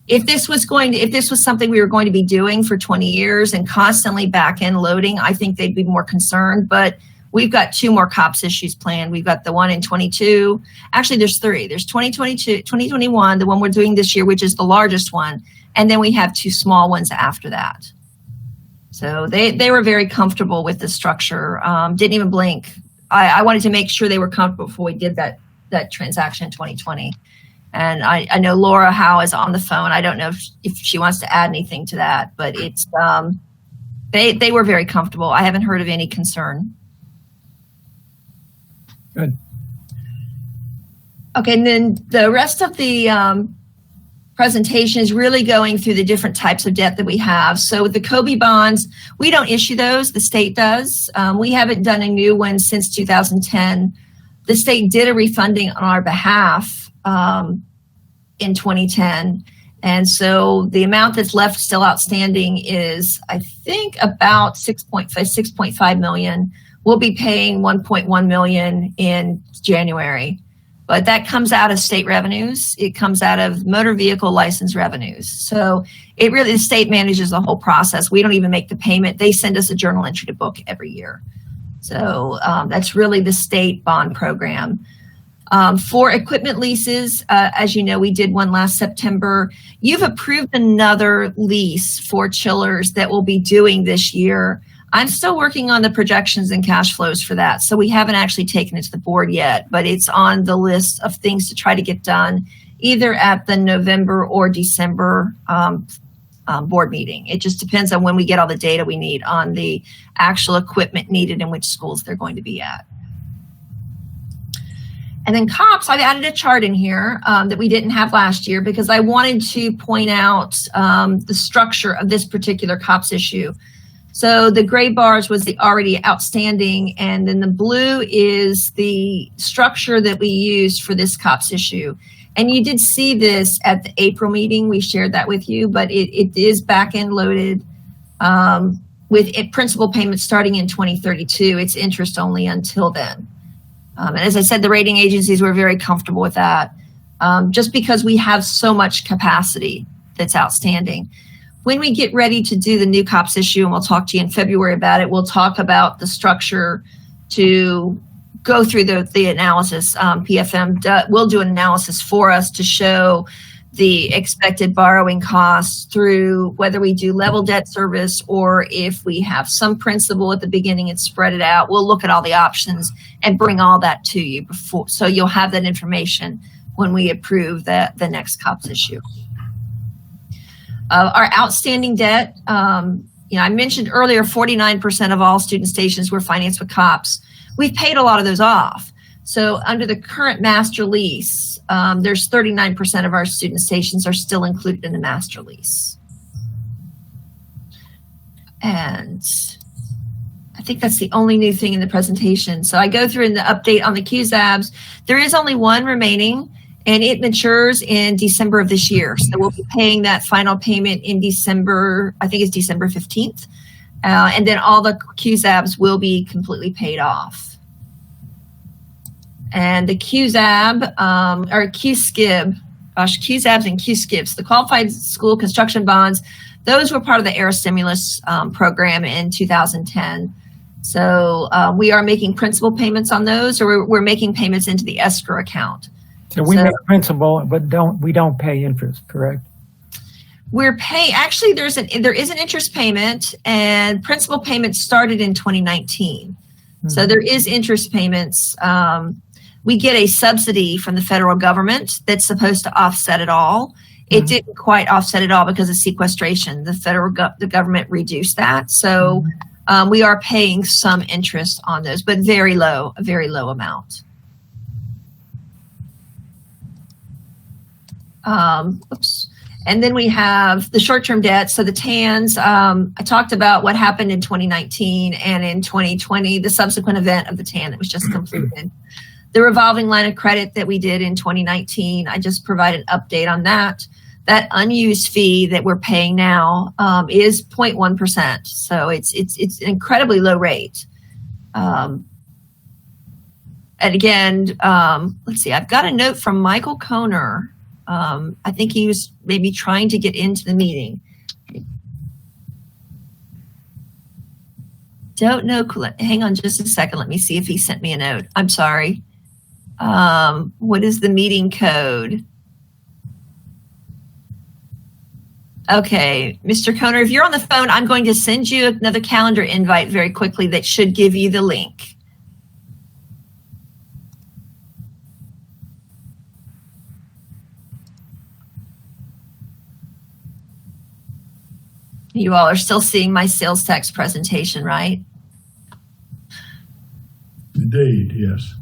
If this was something we were going to be doing for 20 years and constantly back end loading, I think they'd be more concerned. But we've got 2 more COPS issues planned. We've got the one in 22. Actually, there's 3. There's 2022, 2021, the one we're doing this year, which is the largest one. And then we have 2 small ones after that. So they were very comfortable with the structure. Didn't even blink. I wanted to make sure they were comfortable before we did that transaction in 2020. And I know Laura Howe is on the phone. I don't know if she wants to add anything to that, but it's they were very comfortable. I haven't heard of any concern. Good. Okay, and then the rest of the presentation is really going through the different types of debt that we have. So with the Kobe bonds, we don't issue those, the state does. We haven't done a new one since 2010. The state did a refunding on our behalf in 2010. And so the amount that's left still outstanding is, I think, about 6.5 million. We'll be paying 1.1 million in January. But that comes out of state revenues. It comes out of motor vehicle license revenues. So the state manages the whole process. We don't even make the payment. They send us a journal entry to book every year. So that's really the state bond program. For equipment leases, as you know, we did one last September. You've approved another lease for chillers that we'll be doing this year. I'm still working on the projections and cash flows for that. So we haven't actually taken it to the board yet, but it's on the list of things to try to get done either at the November or December board meeting. It just depends on when we get all the data we need on the actual equipment needed and which schools they're going to be at. And then COPS, I've added a chart in here that we didn't have last year because I wanted to point out the structure of this particular COPS issue. So the gray bars was the already outstanding, and then the blue is the structure that we used for this COPS issue. And you did see this at the April meeting. We shared that with you, but it is back-end loaded with principal payments starting in 2032. It's interest only until then. And as I said, the rating agencies were very comfortable with that, just because we have so much capacity that's outstanding. When we get ready to do the new COPS issue, and we'll talk to you in February about it, we'll talk about the structure to go through the analysis. PFM will do an analysis for us to show the expected borrowing costs through whether we do level debt service or if we have some principal at the beginning and spread it out. We'll look at all the options and bring all that to you before, so you'll have that information when we approve the next COPS issue. Our outstanding debt, I mentioned earlier, 49% of all student stations were financed with COPS. We've paid a lot of those off. So under the current master lease, there's 39% of our student stations are still included in the master lease. And I think that's the only new thing in the presentation. So I go through in the update on the QZABs. There is only one remaining, and it matures in December of this year. So we'll be paying that final payment in December, I think it's December 15th. And then all the QZABs will be completely paid off. And the QZAB, or QSKIB, QZABs and QSKIBs, the Qualified School Construction Bonds, those were part of the AIR stimulus program in 2010. So we are making principal payments on those, or we're making payments into the escrow account. So we make principal, but we don't pay interest, correct? We're paying, actually there is an interest payment, and principal payments started in 2019. Mm-hmm. So there is interest payments. We get a subsidy from the federal government that's supposed to offset it all. It didn't quite offset it all because of sequestration. The government reduced that. So we are paying some interest on those, but a very low amount. And then we have the short-term debt. So the TANs, I talked about what happened in 2019 and in 2020, the subsequent event of the TAN that was just completed. The revolving line of credit that we did in 2019, I just provided an update on that. That unused fee that we're paying now is 0.1%. So it's an incredibly low rate. And again, let's see, I've got a note from Michael Koner. I think he was maybe trying to get into the meeting. Don't know. Hang on just a second. Let me see if he sent me a note. I'm sorry. What is the meeting code? Okay, Mr. Koner, if you're on the phone, I'm going to send you another calendar invite very quickly that should give you the link. You all are still seeing my sales tax presentation, right? Indeed, yes.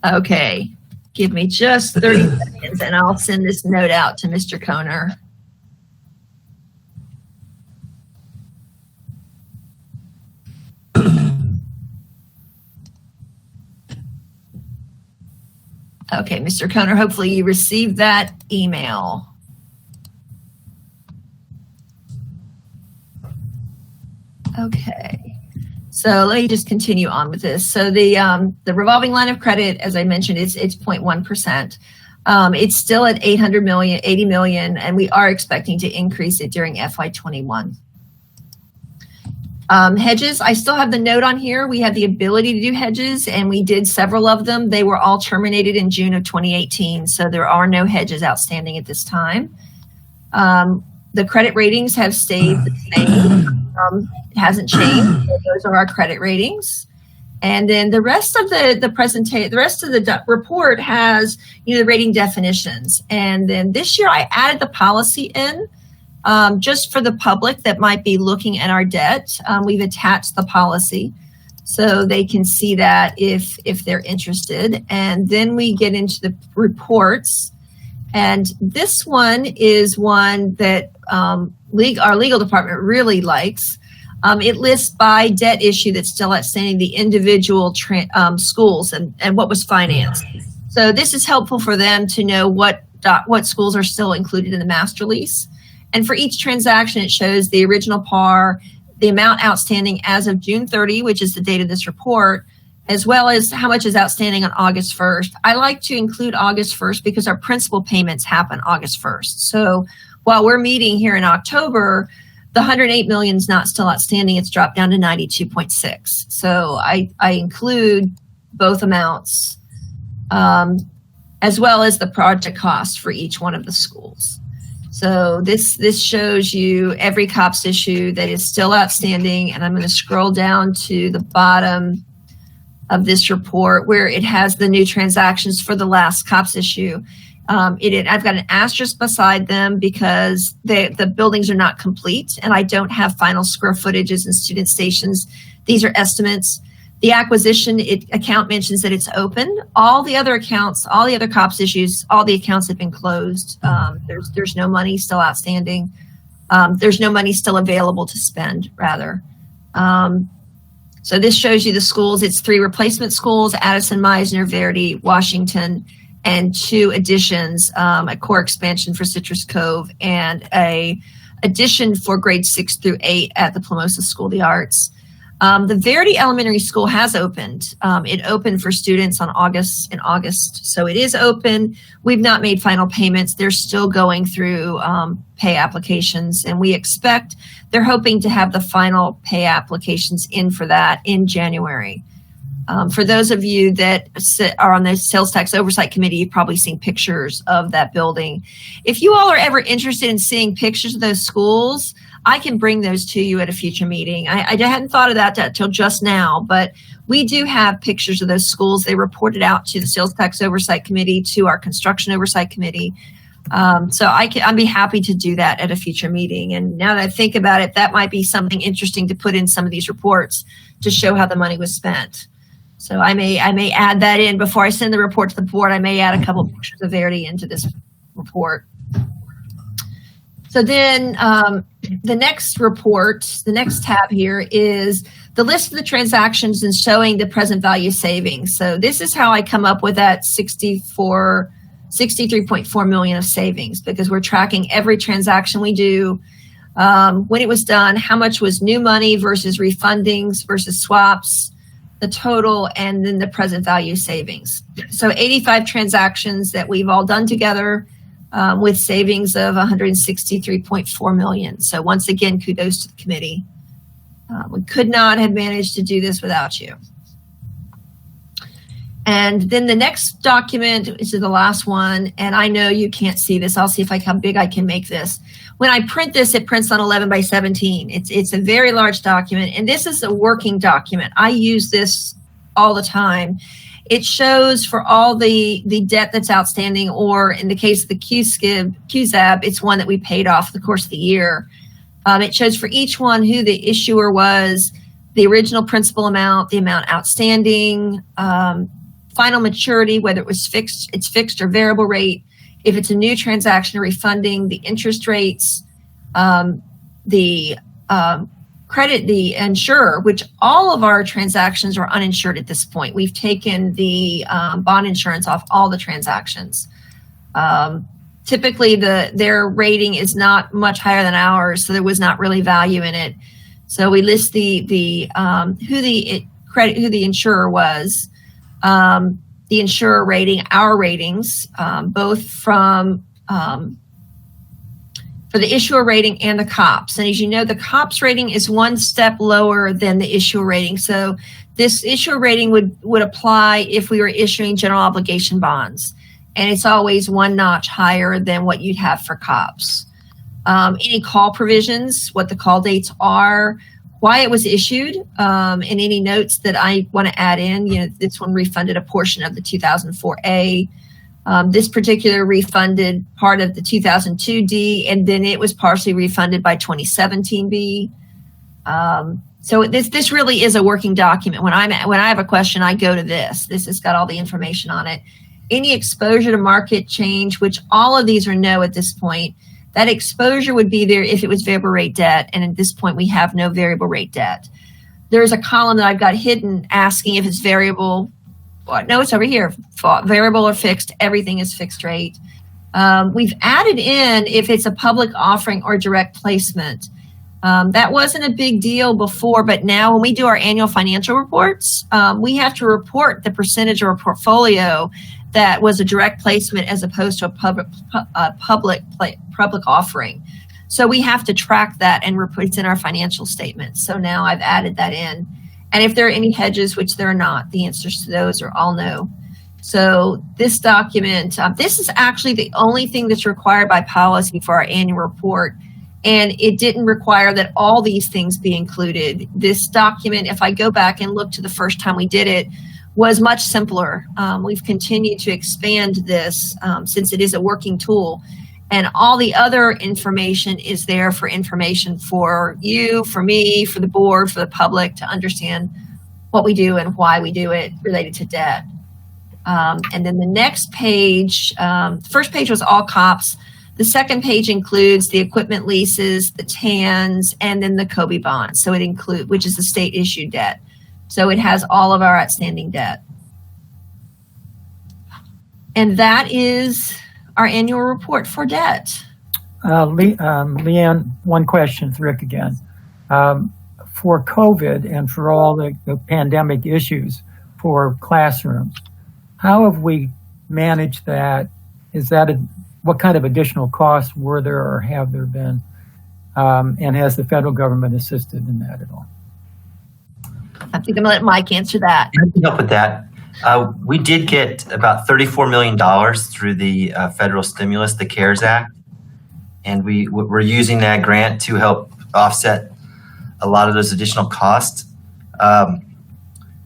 Okay, give me just 30 seconds and I'll send this note out to Mr. Koner. Okay, Mr. Koner, hopefully you received that email. Okay, so let me just continue on with this. So the revolving line of credit, as I mentioned, it's 0.1%. It's still at 80 million, and we are expecting to increase it during FY21. Hedges, I still have the note on here. We have the ability to do hedges, and we did several of them. They were all terminated in June of 2018, so there are no hedges outstanding at this time. The credit ratings have stayed the same. It hasn't changed. So those are our credit ratings. And then the rest of the report has, the rating definitions. And then this year I added the policy in. Just for the public that might be looking at our debt, we've attached the policy so they can see that if they're interested. And then we get into the reports. And this one is one that our legal department really likes. It lists by debt issue that's still outstanding the individual schools and what was financed. So this is helpful for them to know what schools are still included in the master lease. And for each transaction, it shows the original par, the amount outstanding as of June 30, which is the date of this report, as well as how much is outstanding on August 1st. I like to include August 1st because our principal payments happen August 1st. So while we're meeting here in October, the 108 million is not still outstanding. It's dropped down to 92.6. So I include both amounts, as well as the project cost for each one of the schools. So this shows you every COPS issue that is still outstanding. And I'm going to scroll down to the bottom of this report where it has the new transactions for the last COPS issue. I've got an asterisk beside them because the buildings are not complete and I don't have final square footages and student stations. These are estimates. The acquisition account mentions that it's open. All the other accounts, all the other COPS issues, all the accounts have been closed. There's no money still outstanding. There's no money still available to spend, rather. So this shows you the schools. It's 3 replacement schools, Addison, Meisner, Verity, Washington, and 2 additions, a core expansion for Citrus Cove and a addition for grades 6 through 8 at the Plumosa School of the Arts. The Verity Elementary School has opened. It opened for students in August. So it is open. We've not made final payments. They're still going through pay applications, and they're hoping to have the final pay applications in for that in January. For those of you that are on the Sales Tax Oversight Committee, you've probably seen pictures of that building. If you all are ever interested in seeing pictures of those schools, I can bring those to you at a future meeting. I hadn't thought of that till just now, but we do have pictures of those schools. They reported out to the Sales Tax Oversight Committee, to our Construction Oversight Committee. So I'd be happy to do that at a future meeting. And now that I think about it, that might be something interesting to put in some of these reports to show how the money was spent. So I may add that in before I send the report to the board. I may add a couple of pictures of Verity into this report. So then the next report, the next tab here is the list of the transactions and showing the present value savings. So this is how I come up with that 63.4 million of savings, because we're tracking every transaction we do, when it was done, how much was new money versus refundings versus swaps, the total, and then the present value savings. So 85 transactions that we've all done together, with savings of 163.4 million. So once again, kudos to the committee. We could not have managed to do this without you. And then the next document is the last one, and I know you can't see this. I'll see how big I can make this. When I print this, it prints on 11 by 17. It's a very large document, and this is a working document. I use this all the time. It shows for all the debt that's outstanding, or in the case of the QZAB, it's one that we paid off the course of the year. It shows for each one who the issuer was, the original principal amount, the amount outstanding, final maturity, whether it was it's fixed or variable rate, if it's a new transaction or refunding, the interest rates, the credit, the insurer, which all of our transactions are uninsured at this point. We've taken the bond insurance off all the transactions. Typically, their rating is not much higher than ours, so there was not really value in it. So we list who the insurer was, the insurer rating, our ratings, both from for the issuer rating and the COPS. And as you know, the COPS rating is one step lower than the issuer rating. So this issuer rating would apply if we were issuing general obligation bonds. And it's always one notch higher than what you'd have for COPS. Any call provisions, what the call dates are, why it was issued, and any notes that I want to add in. This one refunded a portion of the 2004A. This particular refunded part of the 2002D, and then it was partially refunded by 2017B. So this really is a working document. When I have a question, I go to this. This has got all the information on it. Any exposure to market change, which all of these are no at this point. That exposure would be there if it was variable rate debt, and at this point we have no variable rate debt. There's a column that I've got hidden asking if it's variable. No, it's over here. Variable or fixed. Everything is fixed rate. We've added in if it's a public offering or direct placement. That wasn't a big deal before, but now when we do our annual financial reports, we have to report the percentage of our portfolio that was a direct placement as opposed to a public offering. So we have to track that and it's in our financial statements. So now I've added that in. And if there are any hedges, which there are not, the answers to those are all no. So this document, this is actually the only thing that's required by policy for our annual report. And it didn't require that all these things be included. This document, if I go back and look to the first time we did it, was much simpler. We've continued to expand this since it is a working tool. And all the other information is there for information for you, for me, for the board, for the public to understand what we do and why we do it related to debt. And then the next page, the first page was all COPS. The second page includes the equipment leases, the TANs, and then the Kobe bonds. So it includes, which is the state issued debt. So it has all of our outstanding debt. And that is our annual report for debt. Leanne, one question, it's Rick again. For COVID and for all the pandemic issues for classrooms, how have we managed that? Is that what kind of additional costs were there or have there been? And has the federal government assisted in that at all? I think I'm going to let Mike answer that. I can help with that. We did get about $34 million through the federal stimulus, the CARES Act, and we're using that grant to help offset a lot of those additional costs.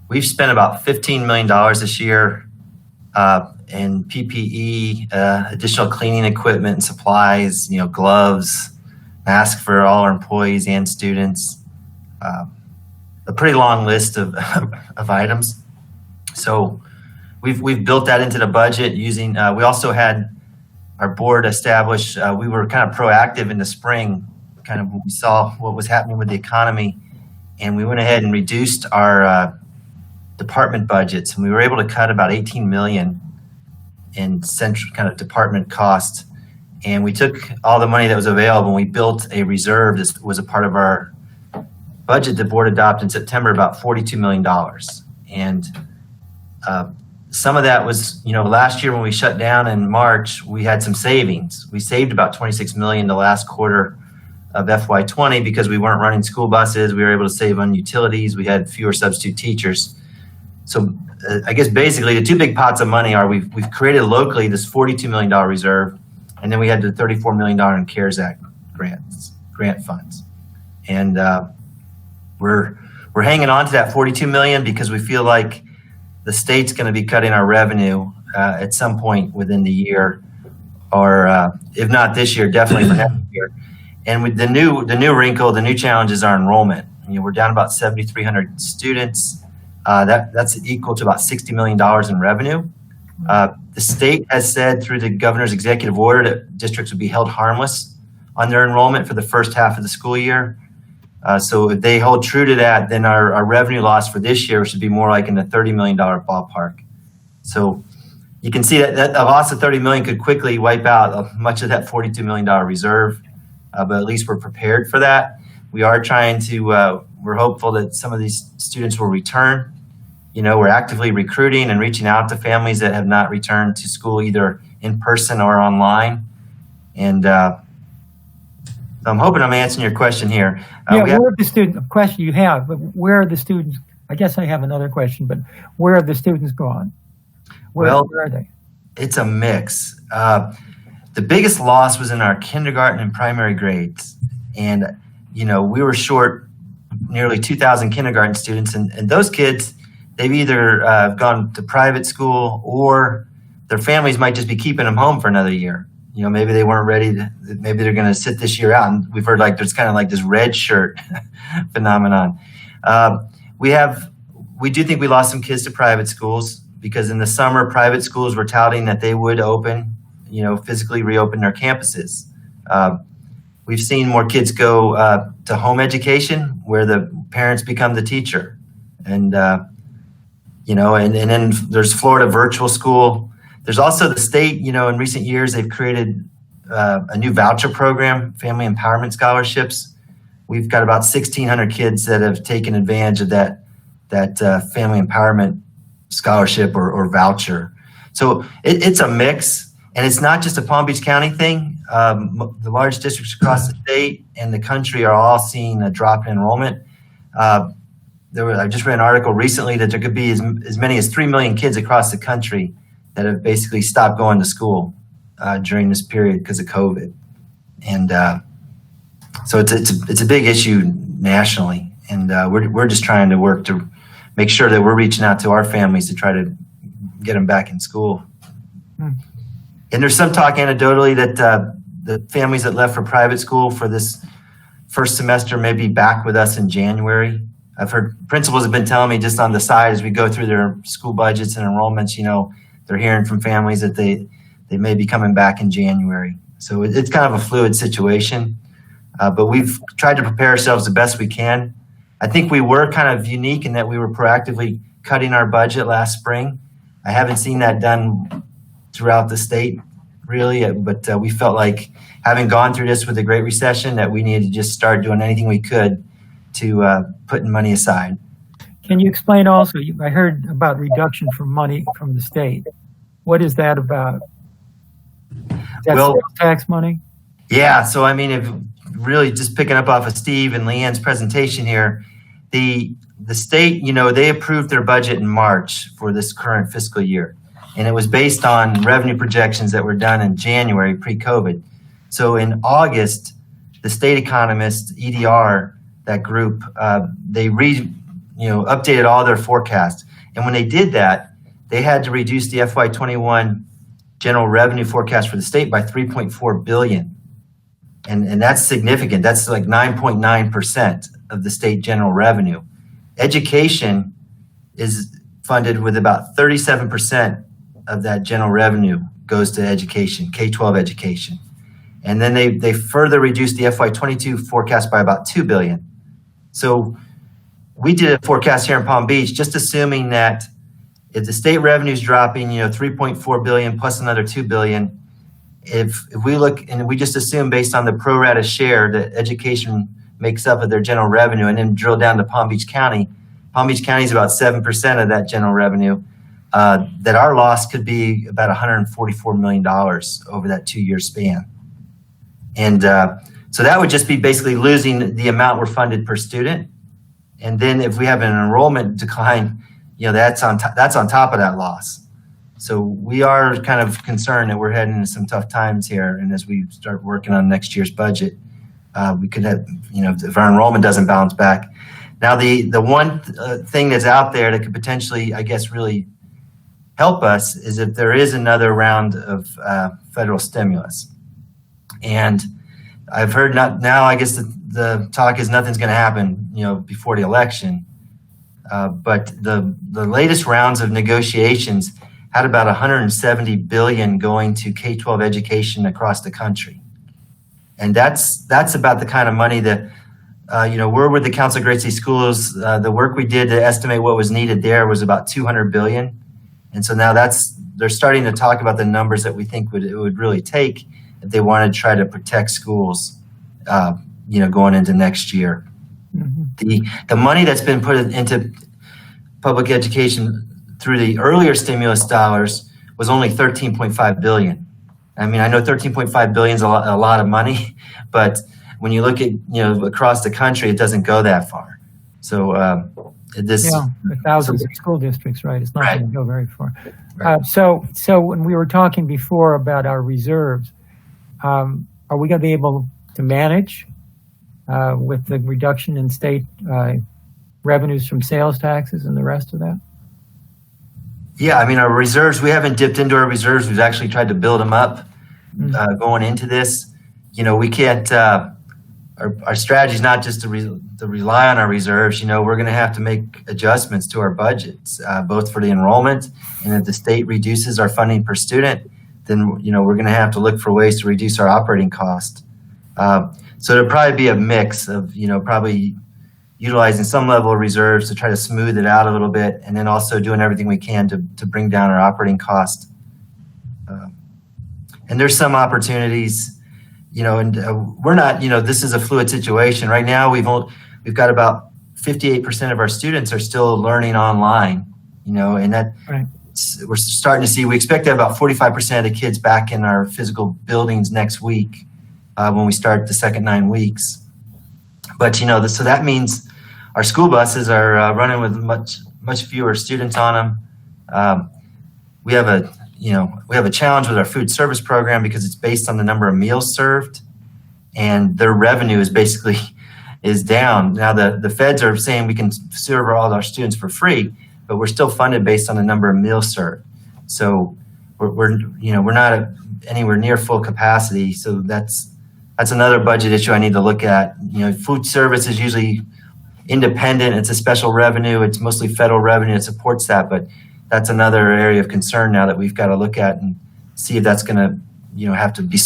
We've spent about $15 million this year in PPE, additional cleaning equipment and supplies, gloves, masks for all our employees and students. A pretty long list of items. So we've built that into the budget using, we also had our board established, we were kind of proactive in the spring, kind of when we saw what was happening with the economy, and we went ahead and reduced our department budgets, and we were able to cut about 18 million in central kind of department costs. And we took all the money that was available and we built a reserve. This was a part of our budget the board adopted in September, about $42 million. And some of that was, last year when we shut down in March, we had some savings. We saved about 26 million the last quarter of FY20 because we weren't running school buses. We were able to save on utilities. We had fewer substitute teachers. So I guess basically the two big pots of money are we've created locally this $42 million reserve, and then we had the $34 million in CARES Act grant funds. And we're hanging on to that $42 million because we feel like the state's going to be cutting our revenue at some point within the year, or if not this year, definitely for next year. And with the new wrinkle, the new challenge is our enrollment. We're down about 7,300 students. That's equal to about $60 million in revenue. The state has said through the governor's executive order that districts would be held harmless on their enrollment for the first half of the school year. So if they hold true to that, then our revenue loss for this year should be more like in the $30 million ballpark. So you can see that a loss of 30 million could quickly wipe out much of that $42 million reserve, but at least we're prepared for that. We are trying to, we're hopeful that some of these students will return. We're actively recruiting and reaching out to families that have not returned to school either in person or online. And I'm hoping I'm answering your question here. Where are the students, question you have, but where are the students? I guess I have another question, but where have the students gone? Where are they? It's a mix. The biggest loss was in our kindergarten and primary grades. And, we were short nearly 2,000 kindergarten students. And those kids, they've either gone to private school or their families might just be keeping them home for another year. Maybe they weren't ready maybe they're going to sit this year out. And we've heard there's kind of like this red shirt phenomenon. We do think we lost some kids to private schools because in the summer, private schools were touting that they would open, physically reopen their campuses. We've seen more kids go to home education where the parents become the teacher. And, and then there's Florida virtual school. There's also the state, in recent years, they've created a new voucher program, family empowerment scholarships, we've got about 1,600 kids that have taken advantage of that family empowerment scholarship or voucher. So it's a mix, and it's not just a Palm Beach County thing. The large districts across the state and the country are all seeing a drop in enrollment. I just read an article recently that there could be as many as 3 million kids across the country that have basically stopped going to school during this period because of COVID. And so it's a big issue nationally, and we're just trying to work to make sure that we're reaching out to our families to try to get them back in school. And there's some talk anecdotally that the families that left for private school for this first semester may be back with us in January. I've heard principals have been telling me just on the side as we go through their school budgets and enrollments, they're hearing from families that they may be coming back in January. So it's kind of a fluid situation, but we've tried to prepare ourselves the best we can. I think we were kind of unique in that we were proactively cutting our budget last spring. I haven't seen that done throughout the state, really, but we felt like having gone through this with the Great Recession that we needed to just start doing anything we could to putting money aside. Can you explain also, I heard about reduction from money from the state. What is that about? Is that sales tax money? Yeah, so I mean, if really just picking up off of Steve and Leanne's presentation here, the state, they approved their budget in March for this current fiscal year. And it was based on revenue projections that were done in January pre-COVID. So in August, the state economists, EDR, that group, they updated all their forecasts. And when they did that, they had to reduce the FY21 general revenue forecast for the state by $3.4 billion. And that's significant. That's like 9.9% of the state general revenue. Education is funded with about 37% of that general revenue goes to education, K-12 education. And then they further reduced the FY22 forecast by about $2 billion. So we did a forecast here in Palm Beach, just assuming that if the state revenue is dropping, $3.4 billion plus another $2 billion, if we look and we just assume based on the pro rata share that education makes up of their general revenue, and then drill down to Palm Beach County is about 7% of that general revenue, that our loss could be about $144 million over that 2-year span. And so that would just be basically losing the amount we're funded per student. And then if we have an enrollment decline, that's on top of that loss. So we are kind of concerned that we're heading into some tough times here. And as we start working on next year's budget, we could have, if our enrollment doesn't bounce back. Now, the one thing that's out there that could potentially, I guess, really help us is if there is another round of federal stimulus. And I've heard now, I guess the talk is nothing's going to happen, before the election. But the latest rounds of negotiations had about $170 billion going to K-12 education across the country. And that's about the kind of money that, we're with the Council of Great City Schools. The work we did to estimate what was needed there was about $200 billion. And so now they're starting to talk about the numbers that we think it would really take if they want to try to protect schools, going into next year. Mm-hmm. The money that's been put into public education through the earlier stimulus dollars was only $13.5 billion. I mean, I know $13.5 billion is a lot of money, but when you look at, across the country, it doesn't go that far. So thousands of school districts, right? It's not right. going to go very far. Right. So when we were talking before about our reserves, are we going to be able to manage with the reduction in state revenues from sales taxes and the rest of that? Yeah, I mean, our reserves, we haven't dipped into our reserves. We've actually tried to build them up going into this. We can't, our strategy is not just to rely on our reserves. We're going to have to make adjustments to our budgets, both for the enrollment, and if the state reduces our funding per student, then, we're going to have to look for ways to reduce our operating cost. So there'll probably be a mix of, probably utilizing some level of reserves to try to smooth it out a little bit, and then also doing everything we can to bring down our operating cost. And there's some opportunities, we're not, this is a fluid situation right now. We've got about 58% of our students are still learning online, and that Right. we're starting to see, we expect to have about 45% of the kids back in our physical buildings next week when we start the second 9 weeks. But, so that means our school buses are running with much fewer students on them. We have a challenge with our food service program because it's based on the number of meals served, and their revenue is down. Now the feds are saying we can serve all our students for free, but we're still funded based on the number of meals served. So we're not anywhere near full capacity. So that's another budget issue I need to look at. Food service is usually independent. It's a special revenue. It's mostly federal revenue that supports that, but that's another area of concern now that we've got to look at and see if that's going to, have to be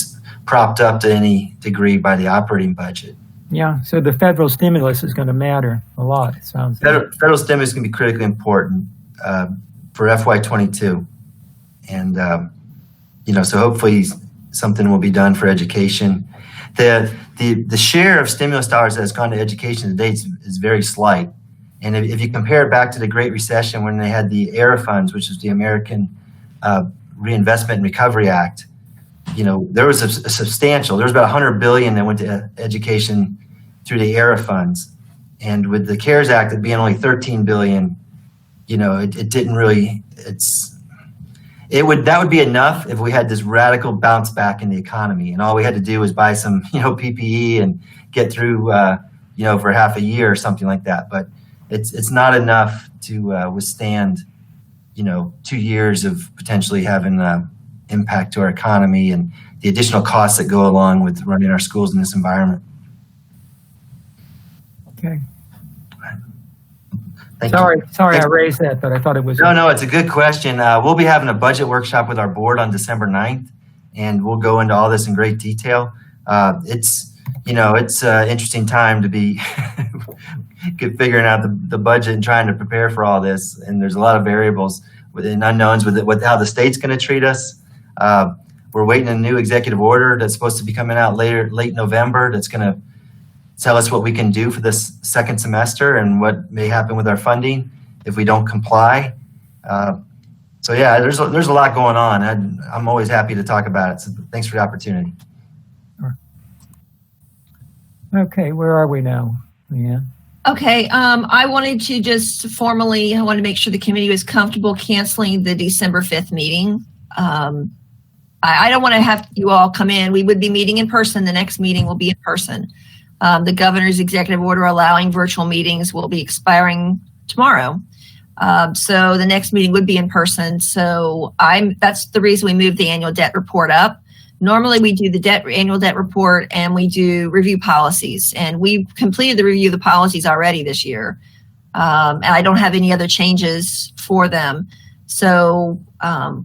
propped up to any degree by the operating budget. Yeah, so the federal stimulus is going to matter a lot, it sounds like. Federal stimulus is going to be critically important for FY22. And, so hopefully something will be done for education. The share of stimulus dollars that has gone to education today is very slight. And if you compare it back to the Great Recession when they had the ERA funds, which is the American Reinvestment and Recovery Act, there was a substantial, there was about $100 billion that went to education through the ERA funds. And with the CARES Act, it being only $13 billion, it didn't really, that would be enough if we had this radical bounce back in the economy and all we had to do was buy some, PPE and get through, for half a year or something like that. But it's not enough to withstand, 2 years of potentially having impact to our economy and the additional costs that go along with running our schools in this environment. Okay. Thank Sorry, you. I raised that, but I thought it was. No, it's a good question. We'll be having a budget workshop with our board on December 9th, and we'll go into all this in great detail. It's an interesting time to be figuring out the budget and trying to prepare for all this. And there's a lot of variables and unknowns with how the state's going to treat us. We're waiting a new executive order that's supposed to be coming out late November. That's going to tell us what we can do for this second semester and what may happen with our funding if we don't comply. So yeah, there's a lot going on. I'm always happy to talk about it. So thanks for the opportunity. Okay, where are we now, Leanne? Okay, I wanted to make sure the committee was comfortable canceling the December 5th meeting. I don't want to have you all come in. We would be meeting in person. The next meeting will be in person. The governor's executive order allowing virtual meetings will be expiring tomorrow. So the next meeting would be in person. So that's the reason we moved the annual debt report up. Normally we do the annual debt report and we do review policies, and we've completed the review of the policies already this year. And I don't have any other changes for them. So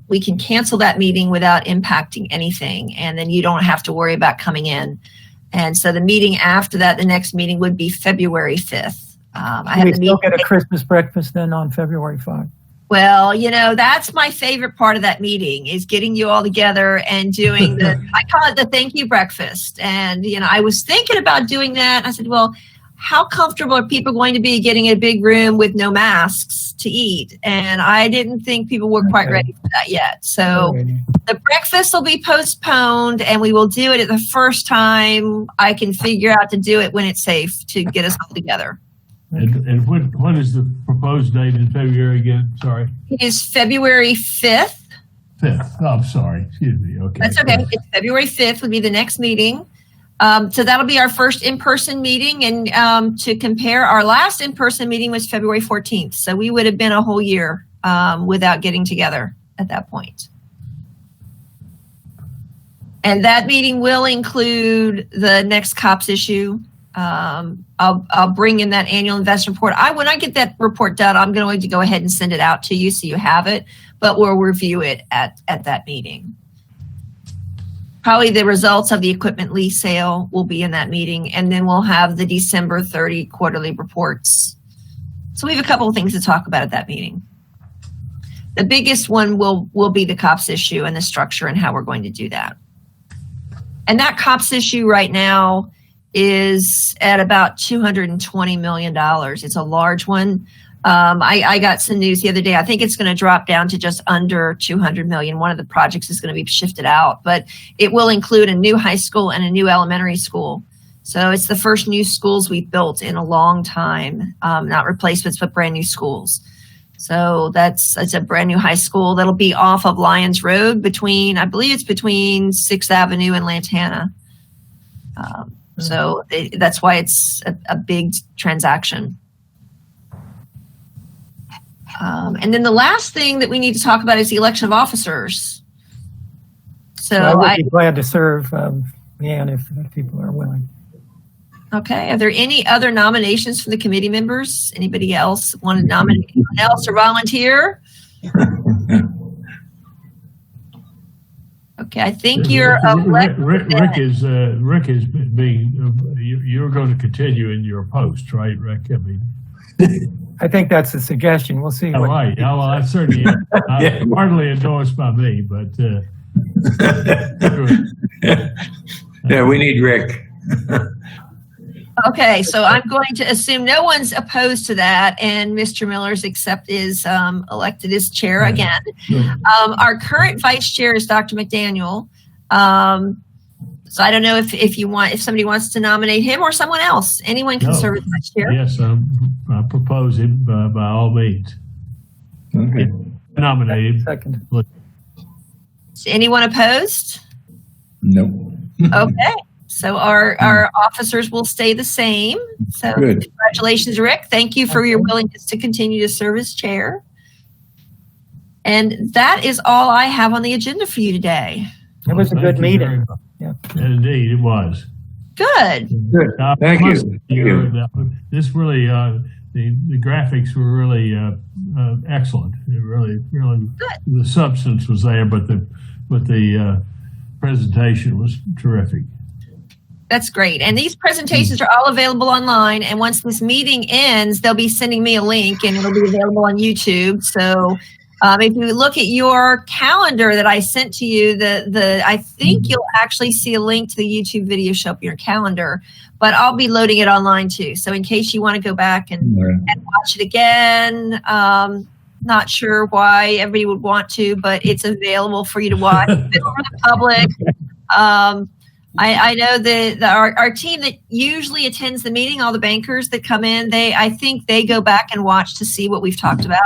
we can cancel that meeting without impacting anything. And then you don't have to worry about coming in. And so the meeting after that, the next meeting would be February 5th. Can we still get a Christmas breakfast then on February 5th? Well, that's my favorite part of that meeting is getting you all together and doing I call it the thank you breakfast. And, I was thinking about doing that. I said, well, how comfortable are people going to be getting a big room with no masks to eat? And I didn't think people were quite ready for that yet. So the breakfast will be postponed and we will do it at the first time I can figure out to do it when it's safe to get us all together. And what is the proposed date in February again? Sorry. It is February 5th. 5th. Oh, I'm sorry. Excuse me. Okay. That's okay. It's February 5th would be the next meeting. So that'll be our first in-person meeting. And to compare, our last in-person meeting was February 14th. So we would have been a whole year without getting together at that point. And that meeting will include the next COPS issue. I'll bring in that annual investment report. When I get that report done, I'm going to go ahead and send it out to you so you have it, but we'll review it at that meeting. Probably the results of the equipment lease sale will be in that meeting, and then we'll have the December 30 quarterly reports. So we have a couple of things to talk about at that meeting. The biggest one will be the COPS issue and the structure and how we're going to do that. And that COPS issue right now is at about $220 million. It's a large one. I got some news the other day. I think it's going to drop down to just under 200 million. One of the projects is going to be shifted out, but it will include a new high school and a new elementary school. So it's the first new schools we've built in a long time, not replacements, but brand new schools. So it's a brand new high school that'll be off of Lyons Road I believe it's between 6th Avenue and Lantana. So that's why it's a big transaction. And then the last thing that we need to talk about is the election of officers. So I would be glad to serve, Leanne, if people are willing. Okay. Are there any other nominations from the committee members? Anybody else want to nominate anyone else or volunteer? Okay, I think you're Rick is being. You're going to continue in your post, right, Rick? I mean, I think that's a suggestion. We'll see. All right. Yeah, well, I certainly hardly endorsed by me, but yeah, we need Rick. Okay, so I'm going to assume no one's opposed to that, and Mr. Miller's is elected as chair again. Our current vice chair is Dr. McDaniel. So I don't know if somebody wants to nominate him or someone else. Anyone can serve as vice chair. Yes, I propose him by all means. Okay. Nominate him. Second. Is anyone opposed? No. Okay. So our officers will stay the same. So Good. Congratulations, Rick. Thank you for your willingness to continue to serve as chair. And that is all I have on the agenda for you today. It was a good meeting. Yeah. Indeed, it was. Good. Good. Thank you. This really, the graphics were really excellent. It really, the substance was there, but the presentation was terrific. That's great. And these presentations are all available online. And once this meeting ends, they'll be sending me a link and it'll be available on YouTube. So if you look at your calendar that I sent to you, I think you'll actually see a link to the YouTube video show up in your calendar, but I'll be loading it online too. So in case you want to go back and watch it again, not sure why everybody would want to, but it's available for you to watch. It's for the public. I know that our team that usually attends the meeting, all the bankers that come in, I think they go back and watch to see what we've talked about.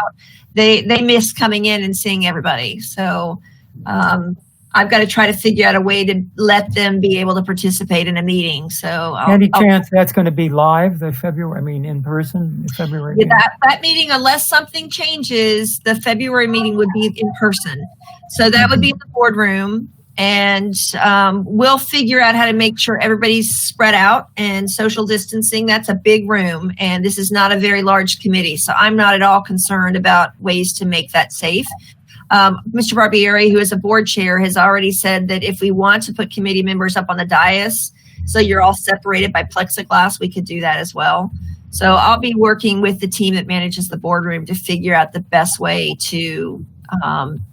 They miss coming in and seeing everybody. So I've got to try to figure out a way to let them be able to participate in a meeting. So any chance that's going to be live in person, February? Yeah, that meeting, unless something changes, the February meeting would be in person. So that would be in the boardroom. And we'll figure out how to make sure everybody's spread out and social distancing. That's a big room, and this is not a very large committee, so I'm not at all concerned about ways to make that safe. Mr. Barbieri, who is a board chair, has already said that if we want to put committee members up on the dais, so you're all separated by plexiglass, we could do that as well. So I'll be working with the team that manages the boardroom to figure out the best way to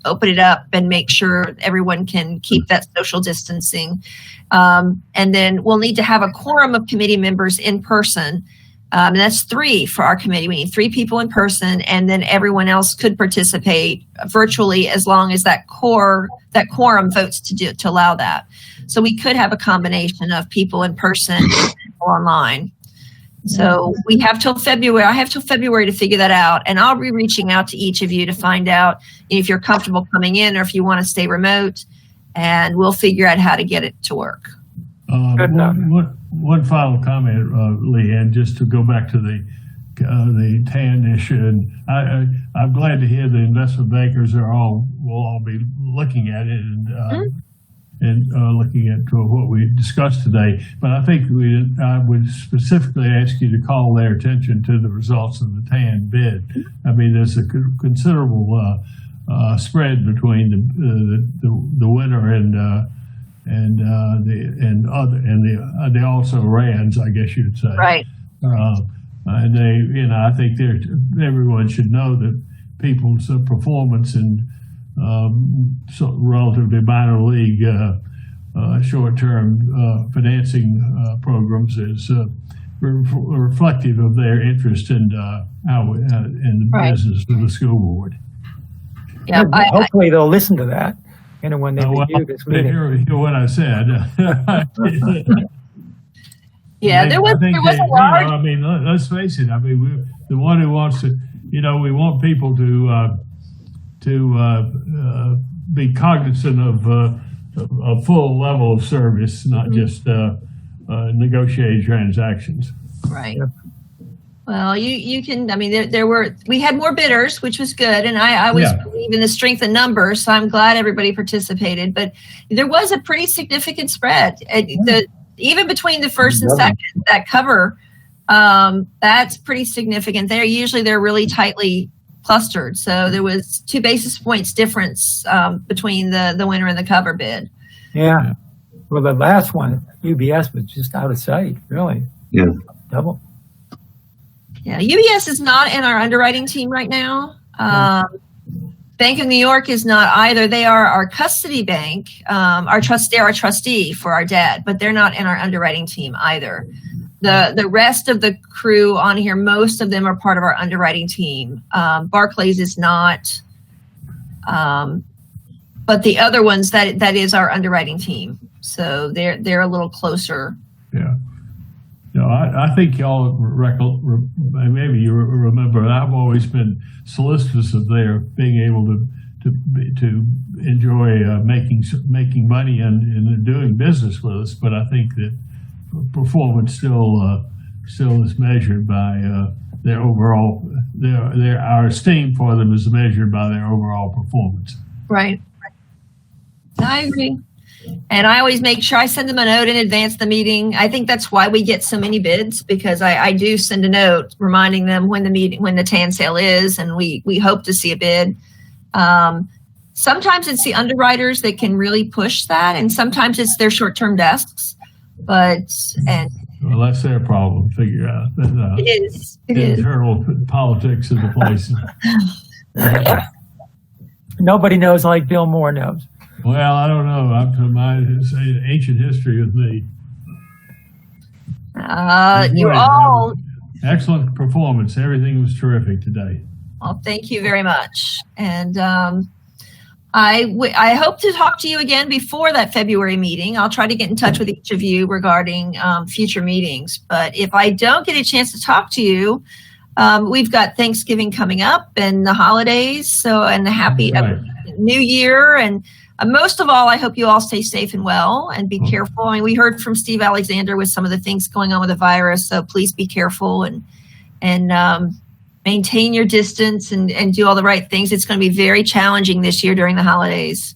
open it up and make sure everyone can keep that social distancing. And then we'll need to have a quorum of committee members in person. And that's 3 for our committee. We need 3 people in person, and then everyone else could participate virtually as long as that quorum votes to allow that. So we could have a combination of people in person and people online. So we have till February. I have till February to figure that out, and I'll be reaching out to each of you to find out if you're comfortable coming in or if you want to stay remote, and we'll figure out how to get it to work. Good enough. One final comment, Leanne, just to go back to the TAN issue, and I'm glad to hear the investment bankers will all be looking at it and looking at what we discussed today. But I think I would specifically ask you to call their attention to the results of the TAN bid. I mean, there's a considerable spread between the winner and the also rans, I guess you'd say. Right. And I think everyone should know that people's performance in relatively minor league short-term financing programs is reflective of their interest in the Right. business of the school board. Yeah, Hopefully they'll listen to that, when they Well, review this they meeting. hear what I said. yeah, there was a large. I mean, let's face it. I mean, the one who wants to, we want people to be cognizant of a full level of service, not just negotiated transactions. Right. Yep. Well, you can, I mean, we had more bidders, which was good. And I always believe in the strength of numbers. So I'm glad everybody participated, but there was a pretty significant spread. Even between the first and second, that cover, that's pretty significant. They're really tightly clustered. So there was 2 basis points difference between the winner and the cover bid. Yeah. Well, the last one, UBS, was just out of sight, really. Yeah. Double. Yeah, UBS is not in our underwriting team right now. Bank of New York is not either. They are our custody bank, they're our trustee for our debt, but they're not in our underwriting team either. The rest of the crew on here, most of them are part of our underwriting team. Barclays is not, but the other ones, that is our underwriting team. So they're a little closer. Yeah. No, I think y'all maybe you remember. I've always been solicitous of their being able to enjoy making money and doing business with us. But I think that performance still is measured by their overall. Our esteem for them is measured by their overall performance. Right. I agree. And I always make sure I send them a note in advance of the meeting. I think that's why we get so many bids, because I do send a note reminding them when the TAN sale is, and we hope to see a bid. Sometimes it's the underwriters that can really push that, and sometimes it's their short-term desks. Well, that's their problem. Figure out. It is. Internal politics of the place. Nobody knows like Bill Moore knows. Well, I don't know. Up to my ancient history with me. You all. Excellent performance. Everything was terrific today. Well, thank you very much. And I hope to talk to you again before that February meeting. I'll try to get in touch with each of you regarding future meetings. But if I don't get a chance to talk to you, we've got Thanksgiving coming up and the holidays. And the happy New Year. And most of all, I hope you all stay safe and well and be careful. I mean, we heard from Steve Alexander with some of the things going on with the virus. So please be careful and maintain your distance and do all the right things. It's going to be very challenging this year during the holidays.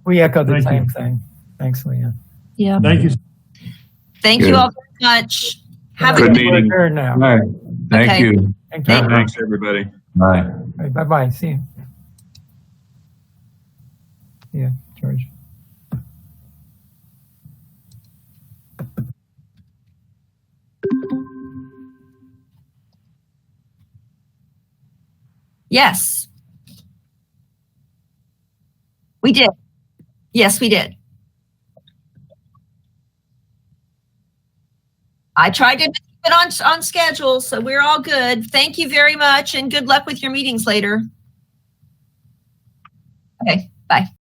We echo the same thing. Thanks, Leanne. Yeah. Thank you. Thank you all very much. Have Good a meeting. Now. All right. Thank Okay. you. Thank you. Thanks, everybody. Bye. Bye-bye. See you. Yeah, George. Yes. We did. Yes, we did. I tried to keep it on schedule, so we're all good. Thank you very much, and good luck with your meetings later. Okay, bye.